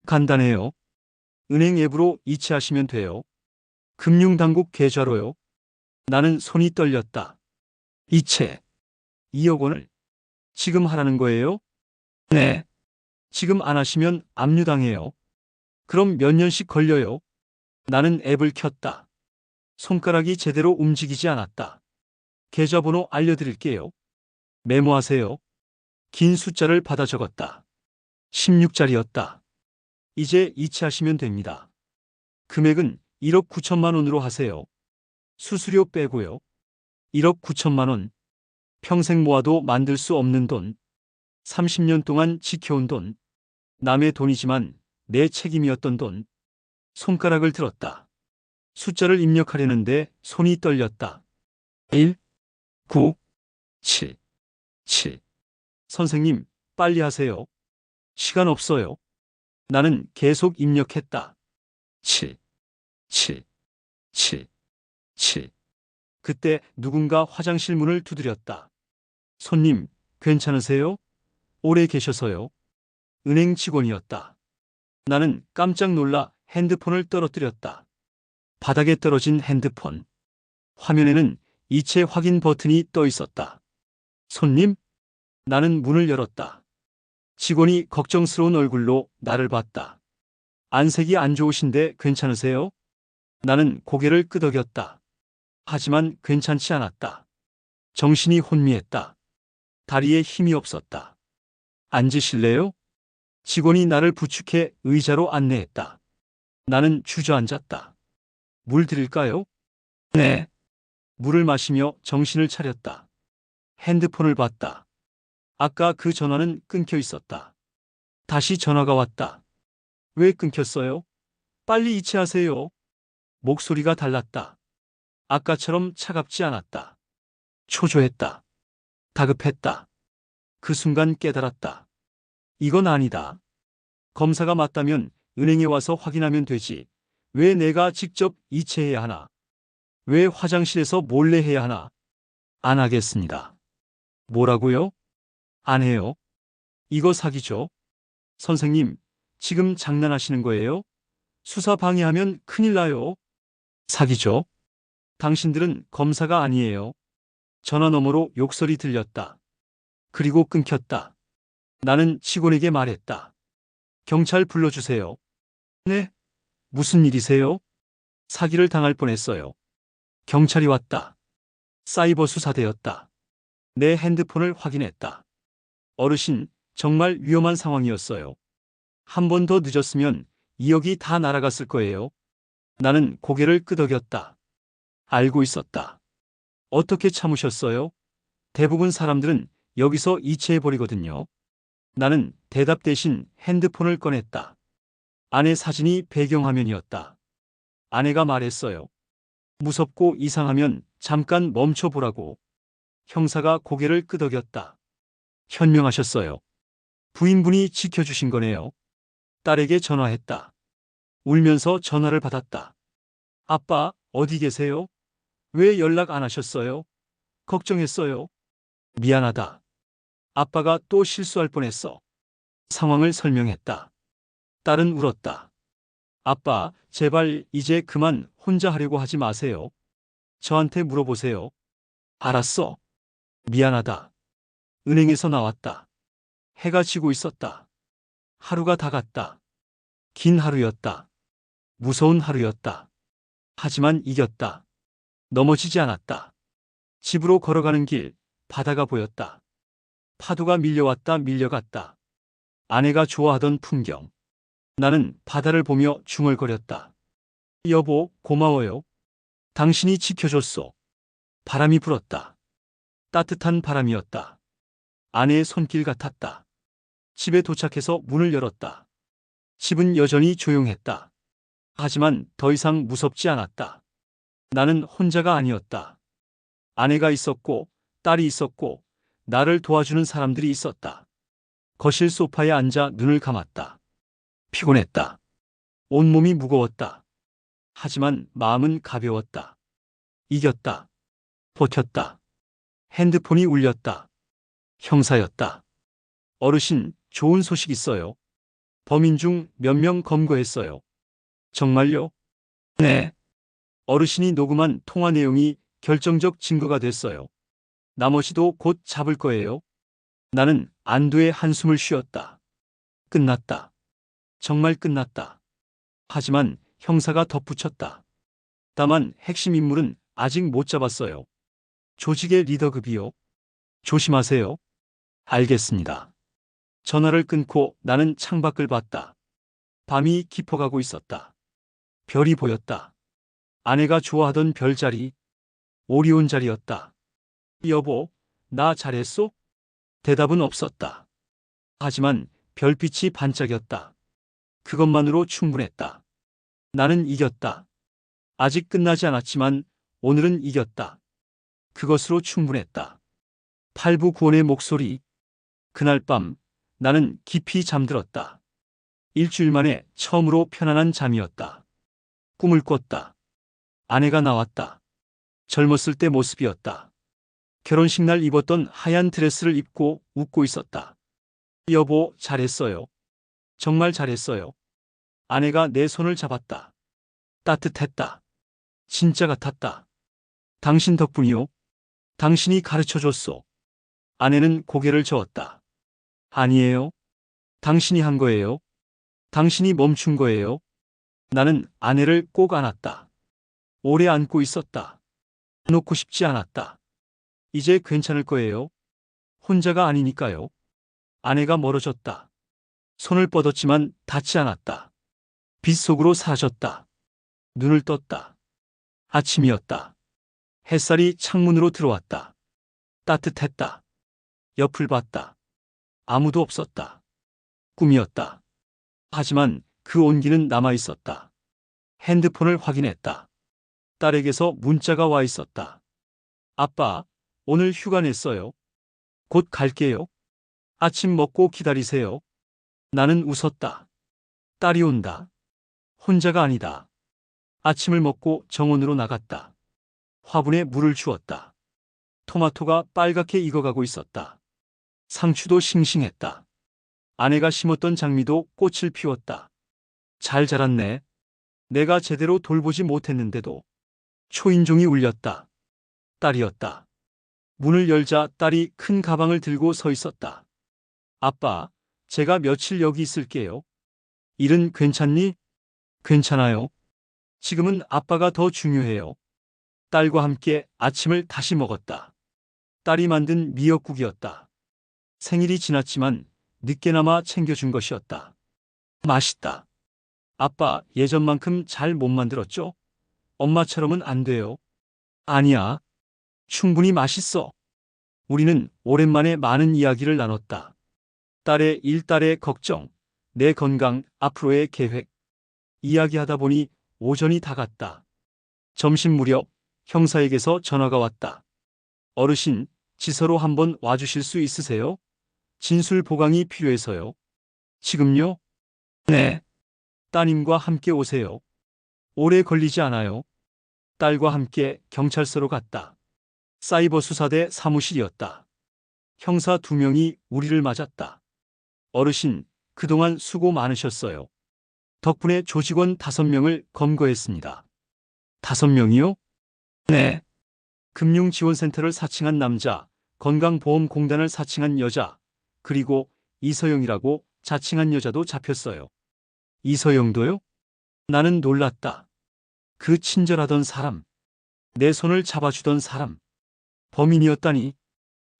간단해요. 은행 앱으로 이체하시면 돼요. 금융당국 계좌로요. 나는 손이 떨렸다. 이체. 2억 원을 지금 하라는 거예요? 네. 지금 안 하시면 압류당해요. 그럼 몇 년씩 걸려요? 나는 앱을 켰다. 손가락이 제대로 움직이지 않았다. 계좌번호 알려드릴게요. 메모하세요. 긴 숫자를 받아 적었다. 16자리였다. 이제 이체하시면 됩니다. 금액은 1억 9천만 원으로 하세요. 수수료 빼고요. 1억 9천만 원. 평생 모아도 만들 수 없는 돈. 30년 동안 지켜온 돈. 남의 돈이지만 내 책임이었던 돈. 손가락을 들었다. 숫자를 입력하려는데 손이 떨렸다. 1, 9, 7, 7. 선생님, 빨리 하세요. 시간 없어요. 나는 계속 입력했다. 7, 7, 7, 7. 그때 누군가 화장실 문을 두드렸다. 손님, 괜찮으세요? 오래 계셔서요. 은행 직원이었다. 나는 깜짝 놀라 핸드폰을 떨어뜨렸다. 바닥에 떨어진 핸드폰. 화면에는 이체 확인 버튼이 떠 있었다. 손님? 나는 문을 열었다. 직원이 걱정스러운 얼굴로 나를 봤다. 안색이 안 좋으신데 괜찮으세요? 나는 고개를 끄덕였다. 하지만 괜찮지 않았다. 정신이 혼미했다. 다리에 힘이 없었다. 앉으실래요? 직원이 나를 부축해 의자로 안내했다. 나는 주저앉았다. 물 드릴까요? 네. 물을 마시며 정신을 차렸다. 핸드폰을 봤다. 아까 그 전화는 끊겨 있었다. 다시 전화가 왔다. 왜 끊겼어요? 빨리 이체하세요. 목소리가 달랐다. 아까처럼 차갑지 않았다. 초조했다. 다급했다. 그 순간 깨달았다. 이건 아니다. 검사가 맞다면 은행에 와서 확인하면 되지. 왜 내가 직접 이체해야 하나? 왜 화장실에서 몰래 해야 하나? 안 하겠습니다. 뭐라고요? 안 해요. 이거 사기죠. 선생님, 지금 장난하시는 거예요? 수사 방해하면 큰일 나요. 사기죠. 당신들은 검사가 아니에요. 전화 너머로 욕설이 들렸다. 그리고 끊겼다. 나는 직원에게 말했다. 경찰 불러주세요. 네? 무슨 일이세요? 사기를 당할 뻔했어요. 경찰이 왔다. 사이버 수사대였다. 내 핸드폰을 확인했다. 어르신, 정말 위험한 상황이었어요. 한 번 더 늦었으면 2억이 다 날아갔을 거예요. 나는 고개를 끄덕였다. 알고 있었다. 어떻게 참으셨어요? 대부분 사람들은 여기서 이체해버리거든요. 나는 대답 대신 핸드폰을 꺼냈다. 아내 사진이 배경화면이었다. 아내가 말했어요. 무섭고 이상하면 잠깐 멈춰보라고. 형사가 고개를 끄덕였다. 현명하셨어요. 부인분이 지켜주신 거네요. 딸에게 전화했다. 울면서 전화를 받았다. 아빠, 어디 계세요? 왜 연락 안 하셨어요? 걱정했어요. 미안하다. 아빠가 또 실수할 뻔했어. 상황을 설명했다. 딸은 울었다. 아빠, 제발 이제 그만 혼자 하려고 하지 마세요. 저한테 물어보세요. 알았어. 미안하다. 은행에서 나왔다. 해가 지고 있었다. 하루가 다 갔다. 긴 하루였다. 무서운 하루였다. 하지만 이겼다. 넘어지지 않았다. 집으로 걸어가는 길, 바다가 보였다. 파도가 밀려왔다 밀려갔다. 아내가 좋아하던 풍경. 나는 바다를 보며 중얼거렸다. 여보, 고마워요. 당신이 지켜줬소. 바람이 불었다. 따뜻한 바람이었다. 아내의 손길 같았다. 집에 도착해서 문을 열었다. 집은 여전히 조용했다. 하지만 더 이상 무섭지 않았다. 나는 혼자가 아니었다. 아내가 있었고, 딸이 있었고, 나를 도와주는 사람들이 있었다. 거실 소파에 앉아 눈을 감았다. 피곤했다. 온몸이 무거웠다. 하지만 마음은 가벼웠다. 이겼다. 버텼다. 핸드폰이 울렸다. 형사였다. 어르신, 좋은 소식 있어요. 범인 중 몇 명 검거했어요. 정말요? 네. 어르신이 녹음한 통화 내용이 결정적 증거가 됐어요. 나머지도 곧 잡을 거예요. 나는 안도의 한숨을 쉬었다. 끝났다. 정말 끝났다. 하지만 형사가 덧붙였다. 다만 핵심 인물은 아직 못 잡았어요. 조직의 리더급이요. 조심하세요. 알겠습니다. 전화를 끊고 나는 창밖을 봤다. 밤이 깊어가고 있었다. 별이 보였다. 아내가 좋아하던 별자리, 오리온 자리였다. 여보, 나 잘했소? 대답은 없었다. 하지만 별빛이 반짝였다. 그것만으로 충분했다. 나는 이겼다. 아직 끝나지 않았지만 오늘은 이겼다. 그것으로 충분했다. 팔부구원의 목소리. 그날 밤 나는 깊이 잠들었다. 일주일 만에 처음으로 편안한 잠이었다. 꿈을 꿨다. 아내가 나왔다. 젊었을 때 모습이었다. 결혼식 날 입었던 하얀 드레스를 입고 웃고 있었다. 여보, 잘했어요. 정말 잘했어요. 아내가 내 손을 잡았다. 따뜻했다. 진짜 같았다. 당신 덕분이요. 당신이 가르쳐줬소. 아내는 고개를 저었다. 아니에요. 당신이 한 거예요. 당신이 멈춘 거예요. 나는 아내를 꼭 안았다. 오래 안고 있었다. 놓고 싶지 않았다. 이제 괜찮을 거예요. 혼자가 아니니까요. 아내가 멀어졌다. 손을 뻗었지만 닿지 않았다. 빛 속으로 사라졌다. 눈을 떴다. 아침이었다. 햇살이 창문으로 들어왔다. 따뜻했다. 옆을 봤다. 아무도 없었다. 꿈이었다. 하지만 그 온기는 남아있었다. 핸드폰을 확인했다. 딸에게서 문자가 와 있었다. 아빠, 오늘 휴가 냈어요. 곧 갈게요. 아침 먹고 기다리세요. 나는 웃었다. 딸이 온다. 혼자가 아니다. 아침을 먹고 정원으로 나갔다. 화분에 물을 주었다. 토마토가 빨갛게 익어가고 있었다. 상추도 싱싱했다. 아내가 심었던 장미도 꽃을 피웠다. 잘 자랐네. 내가 제대로 돌보지 못했는데도. 초인종이 울렸다. 딸이었다. 문을 열자 딸이 큰 가방을 들고 서 있었다. 아빠, 제가 며칠 여기 있을게요. 일은 괜찮니? 괜찮아요. 지금은 아빠가 더 중요해요. 딸과 함께 아침을 다시 먹었다. 딸이 만든 미역국이었다. 생일이 지났지만 늦게나마 챙겨준 것이었다. 맛있다. 아빠, 예전만큼 잘 못 만들었죠? 엄마처럼은 안 돼요. 아니야. 충분히 맛있어. 우리는 오랜만에 많은 이야기를 나눴다. 딸의 일, 딸의 걱정, 내 건강, 앞으로의 계획. 이야기하다 보니 오전이 다 갔다. 점심 무렵 형사에게서 전화가 왔다. 어르신, 지서로 한번 와주실 수 있으세요? 진술 보강이 필요해서요. 지금요? 네. 따님과 함께 오세요. 오래 걸리지 않아요. 딸과 함께 경찰서로 갔다. 사이버 수사대 사무실이었다. 형사 2명이 우리를 맞았다. 어르신, 그동안 수고 많으셨어요. 덕분에 조직원 5명을 검거했습니다. 5명이요? 네. 금융지원센터를 사칭한 남자, 건강보험공단을 사칭한 여자, 그리고 이서영이라고 자칭한 여자도 잡혔어요. 이서영도요? 나는 놀랐다. 그 친절하던 사람, 내 손을 잡아주던 사람, 범인이었다니.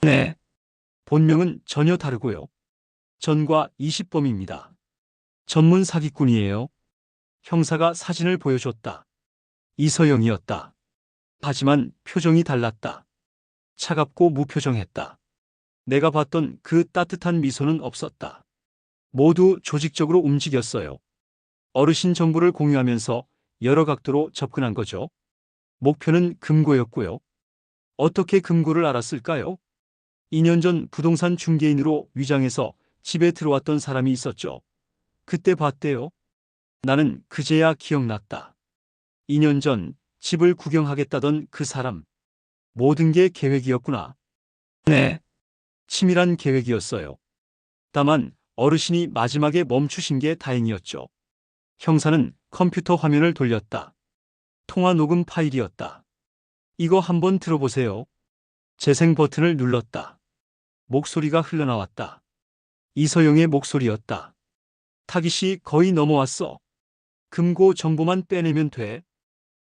네. 본명은 전혀 다르고요. 전과 20범입니다. 전문 사기꾼이에요. 형사가 사진을 보여줬다. 이서영이었다. 하지만 표정이 달랐다. 차갑고 무표정했다. 내가 봤던 그 따뜻한 미소는 없었다. 모두 조직적으로 움직였어요. 어르신 정보를 공유하면서 여러 각도로 접근한 거죠. 목표는 금고였고요. 어떻게 금고를 알았을까요? 2년 전 부동산 중개인으로 위장해서 집에 들어왔던 사람이 있었죠. 그때 봤대요. 나는 그제야 기억났다. 2년 전 집을 구경하겠다던 그 사람. 모든 게 계획이었구나. 네. 치밀한 계획이었어요. 다만 어르신이 마지막에 멈추신 게 다행이었죠. 형사는 컴퓨터 화면을 돌렸다. 통화 녹음 파일이었다. 이거 한번 들어보세요. 재생 버튼을 눌렀다. 목소리가 흘러나왔다. 이서영의 목소리였다. 타깃이 거의 넘어왔어. 금고 정보만 빼내면 돼.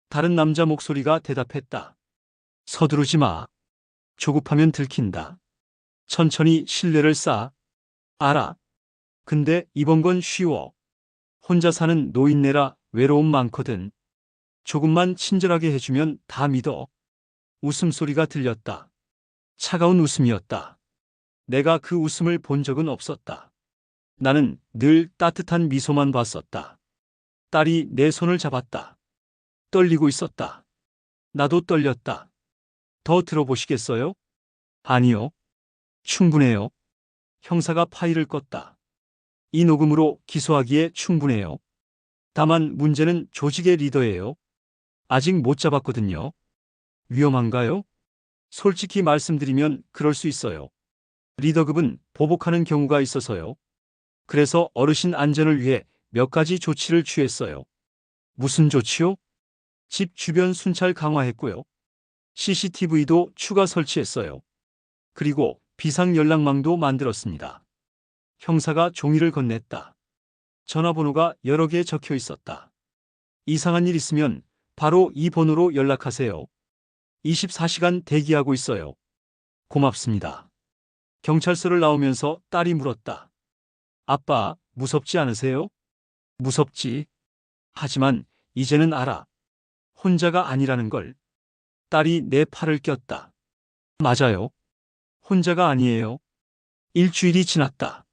다른 남자 목소리가 대답했다. 서두르지 마. 조급하면 들킨다. 천천히 신뢰를 쌓아. 알아. 근데 이번 건 쉬워. 혼자 사는 노인네라 외로움 많거든. 조금만 친절하게 해주면 다 믿어. 웃음소리가 들렸다. 차가운 웃음이었다. 내가 그 웃음을 본 적은 없었다. 나는 늘 따뜻한 미소만 봤었다. 딸이 내 손을 잡았다. 떨리고 있었다. 나도 떨렸다. 더 들어보시겠어요? 아니요. 충분해요. 형사가 파일을 껐다. 이 녹음으로 기소하기에 충분해요. 다만 문제는 조직의 리더예요. 아직 못 잡았거든요. 위험한가요? 솔직히 말씀드리면 그럴 수 있어요. 리더급은 보복하는 경우가 있어서요. 그래서 어르신 안전을 위해 몇 가지 조치를 취했어요. 무슨 조치요? 집 주변 순찰 강화했고요. CCTV도 추가 설치했어요. 그리고 비상 연락망도 만들었습니다. 형사가 종이를 건넸다. 전화번호가 여러 개 적혀 있었다. 이상한 일 있으면 바로 이 번호로 연락하세요. 24시간 대기하고 있어요. 고맙습니다. 경찰서를 나오면서 딸이 물었다. 아빠, 무섭지 않으세요? 무섭지. 하지만 이제는 알아. 혼자가 아니라는 걸. 딸이 내 팔을 꼈다. 맞아요. 혼자가 아니에요. 일주일이 지났다.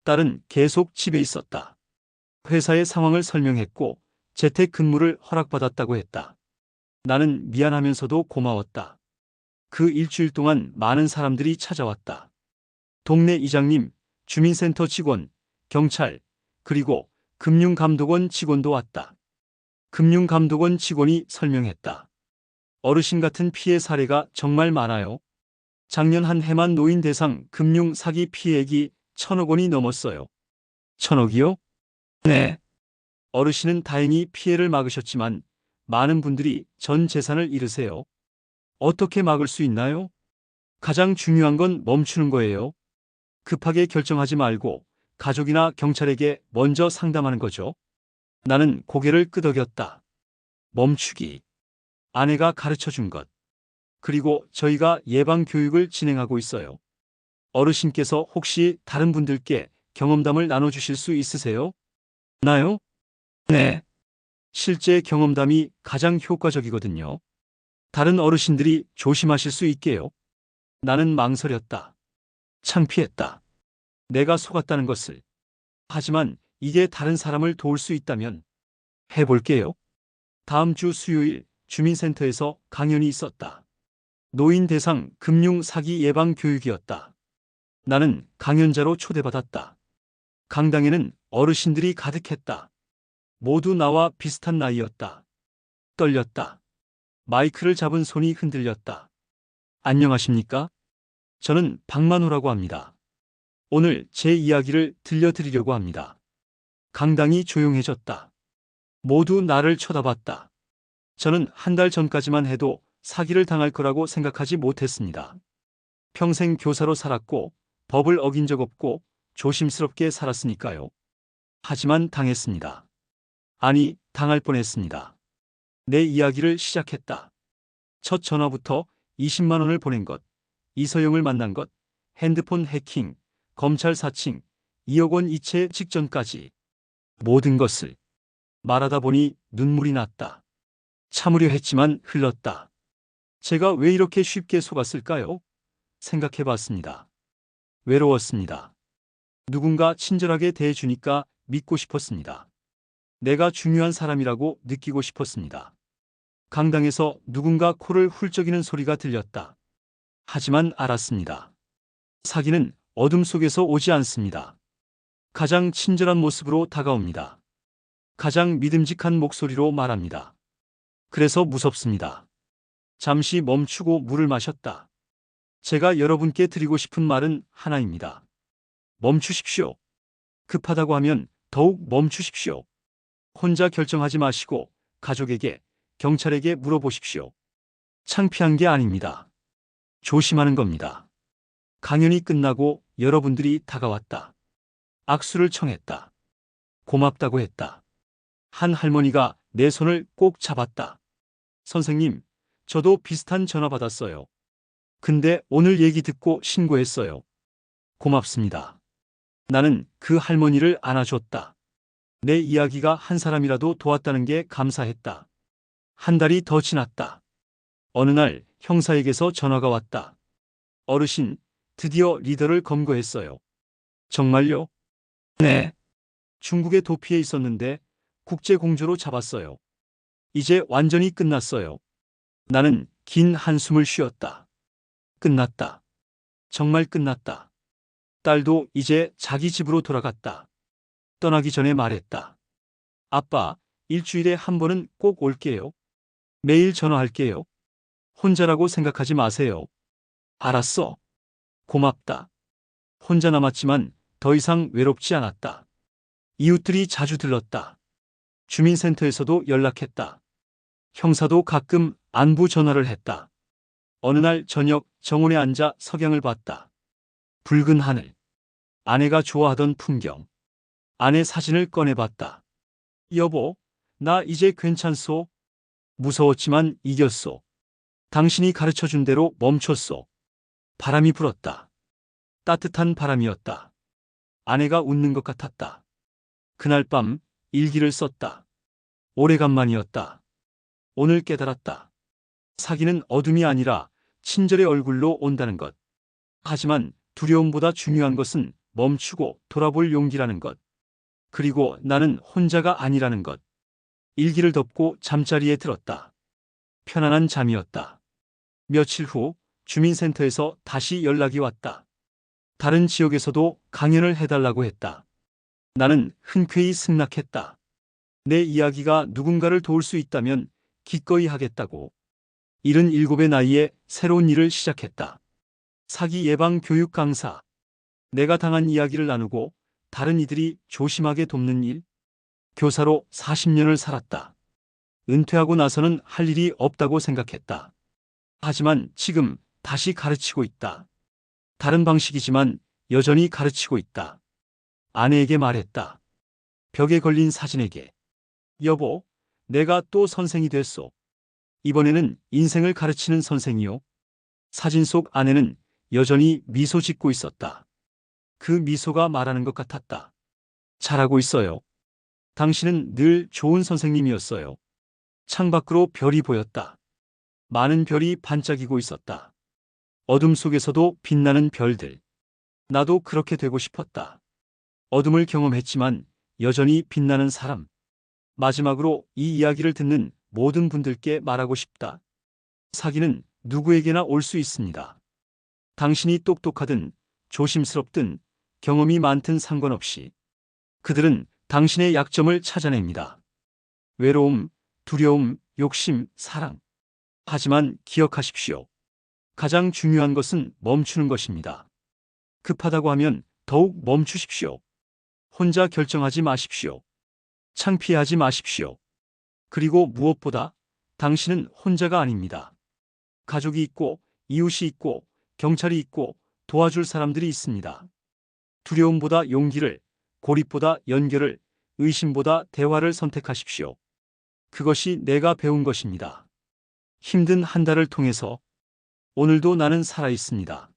딸은 계속 집에 있었다. 회사의 상황을 설명했고 재택 근무를 허락받았다고 했다. 나는 미안하면서도 고마웠다. 그 일주일 동안 많은 사람들이 찾아왔다. 동네 이장님, 주민센터 직원, 경찰, 그리고 금융감독원 직원도 왔다. 금융감독원 직원이 설명했다. 어르신 같은 피해 사례가 정말 많아요. 작년 한 해만 노인 대상 금융 사기 피해액이 1,000억 원이 넘었어요. 1,000억이요? 네. 어르신은 다행히 피해를 막으셨지만 많은 분들이 전 재산을 잃으세요. 어떻게 막을 수 있나요? 가장 중요한 건 멈추는 거예요. 급하게 결정하지 말고 가족이나 경찰에게 먼저 상담하는 거죠. 나는 고개를 끄덕였다. 멈추기. 아내가 가르쳐 준 것. 그리고 저희가 예방 교육을 진행하고 있어요. 어르신께서 혹시 다른 분들께 경험담을 나눠주실 수 있으세요? 나요? 네. 실제 경험담이 가장 효과적이거든요. 다른 어르신들이 조심하실 수 있게요. 나는 망설였다. 창피했다. 내가 속았다는 것을. 하지만 이게 다른 사람을 도울 수 있다면 해볼게요. 다음 주 수요일 주민센터에서 강연이 있었다. 노인 대상 금융 사기 예방 교육이었다. 나는 강연자로 초대받았다. 강당에는 어르신들이 가득했다. 모두 나와 비슷한 나이였다. 떨렸다. 마이크를 잡은 손이 흔들렸다. 안녕하십니까? 저는 박만호라고 합니다. 오늘 제 이야기를 들려드리려고 합니다. 강당이 조용해졌다. 모두 나를 쳐다봤다. 저는 한 달 전까지만 해도 사기를 당할 거라고 생각하지 못했습니다. 평생 교사로 살았고 법을 어긴 적 없고 조심스럽게 살았으니까요. 하지만 당했습니다. 아니, 당할 뻔했습니다. 내 이야기를 시작했다. 첫 전화부터 20만 원을 보낸 것, 이서영을 만난 것, 핸드폰 해킹, 검찰 사칭, 2억 원 이체 직전까지 모든 것을 말하다 보니 눈물이 났다. 참으려 했지만 흘렀다. 제가 왜 이렇게 쉽게 속았을까요? 생각해 봤습니다. 외로웠습니다. 누군가 친절하게 대해주니까 믿고 싶었습니다. 내가 중요한 사람이라고 느끼고 싶었습니다. 강당에서 누군가 코를 훌쩍이는 소리가 들렸다. 하지만 알았습니다. 사기는 어둠 속에서 오지 않습니다. 가장 친절한 모습으로 다가옵니다. 가장 믿음직한 목소리로 말합니다. 그래서 무섭습니다. 잠시 멈추고 물을 마셨다. 제가 여러분께 드리고 싶은 말은 하나입니다. 멈추십시오. 급하다고 하면 더욱 멈추십시오. 혼자 결정하지 마시고 가족에게, 경찰에게 물어보십시오. 창피한 게 아닙니다. 조심하는 겁니다. 강연이 끝나고 여러분들이 다가왔다. 악수를 청했다. 고맙다고 했다. 한 할머니가 내 손을 꼭 잡았다. 선생님, 저도 비슷한 전화 받았어요. 근데 오늘 얘기 듣고 신고했어요. 고맙습니다. 나는 그 할머니를 안아줬다. 내 이야기가 한 사람이라도 도왔다는 게 감사했다. 한 달이 더 지났다. 어느 날 형사에게서 전화가 왔다. 어르신, 드디어 리더를 검거했어요. 정말요? 네. 중국에 도피해 있었는데 국제공조로 잡았어요. 이제 완전히 끝났어요. 나는 긴 한숨을 쉬었다. 끝났다. 정말 끝났다. 딸도 이제 자기 집으로 돌아갔다. 떠나기 전에 말했다. 아빠, 일주일에 한 번은 꼭 올게요. 매일 전화할게요. 혼자라고 생각하지 마세요. 알았어. 고맙다. 혼자 남았지만 더 이상 외롭지 않았다. 이웃들이 자주 들렀다. 주민센터에서도 연락했다. 형사도 가끔 안부 전화를 했다. 어느 날 저녁 정원에 앉아 석양을 봤다. 붉은 하늘. 아내가 좋아하던 풍경. 아내 사진을 꺼내봤다. 여보, 나 이제 괜찮소? 무서웠지만 이겼소. 당신이 가르쳐준 대로 멈췄소. 바람이 불었다. 따뜻한 바람이었다. 아내가 웃는 것 같았다. 그날 밤 일기를 썼다. 오래간만이었다. 오늘 깨달았다. 사기는 어둠이 아니라 친절의 얼굴로 온다는 것. 하지만 두려움보다 중요한 것은 멈추고 돌아볼 용기라는 것. 그리고 나는 혼자가 아니라는 것. 일기를 덮고 잠자리에 들었다. 편안한 잠이었다. 며칠 후 주민센터에서 다시 연락이 왔다. 다른 지역에서도 강연을 해달라고 했다. 나는 흔쾌히 승낙했다. 내 이야기가 누군가를 도울 수 있다면 기꺼이 하겠다고. 77의 나이에 새로운 일을 시작했다. 사기 예방 교육 강사. 내가 당한 이야기를 나누고 다른 이들이 조심하게 돕는 일. 교사로 40년을 살았다. 은퇴하고 나서는 할 일이 없다고 생각했다. 하지만 지금 다시 가르치고 있다. 다른 방식이지만 여전히 가르치고 있다. 아내에게 말했다. 벽에 걸린 사진에게. 여보, 내가 또 선생이 됐소. 이번에는 인생을 가르치는 선생이요. 사진 속 아내는 여전히 미소 짓고 있었다. 그 미소가 말하는 것 같았다. 잘하고 있어요. 당신은 늘 좋은 선생님이었어요. 창밖으로 별이 보였다. 많은 별이 반짝이고 있었다. 어둠 속에서도 빛나는 별들. 나도 그렇게 되고 싶었다. 어둠을 경험했지만 여전히 빛나는 사람. 마지막으로 이 이야기를 듣는 모든 분들께 말하고 싶다. 사기는 누구에게나 올 수 있습니다. 당신이 똑똑하든 조심스럽든 경험이 많든 상관없이 그들은 당신의 약점을 찾아냅니다. 외로움, 두려움, 욕심, 사랑. 하지만 기억하십시오. 가장 중요한 것은 멈추는 것입니다. 급하다고 하면 더욱 멈추십시오. 혼자 결정하지 마십시오. 창피하지 마십시오. 그리고 무엇보다 당신은 혼자가 아닙니다. 가족이 있고, 이웃이 있고, 경찰이 있고, 도와줄 사람들이 있습니다. 두려움보다 용기를, 고립보다 연결을, 의심보다 대화를 선택하십시오. 그것이 내가 배운 것입니다. 힘든 한 달을 통해서 오늘도 나는 살아 있습니다.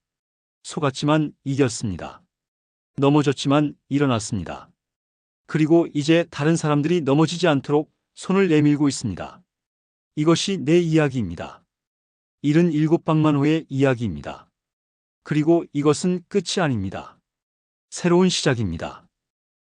속았지만 이겼습니다. 넘어졌지만 일어났습니다. 그리고 이제 다른 사람들이 넘어지지 않도록 손을 내밀고 있습니다. 이것이 내 이야기입니다. 77방만 호의 이야기입니다. 그리고 이것은 끝이 아닙니다. 새로운 시작입니다.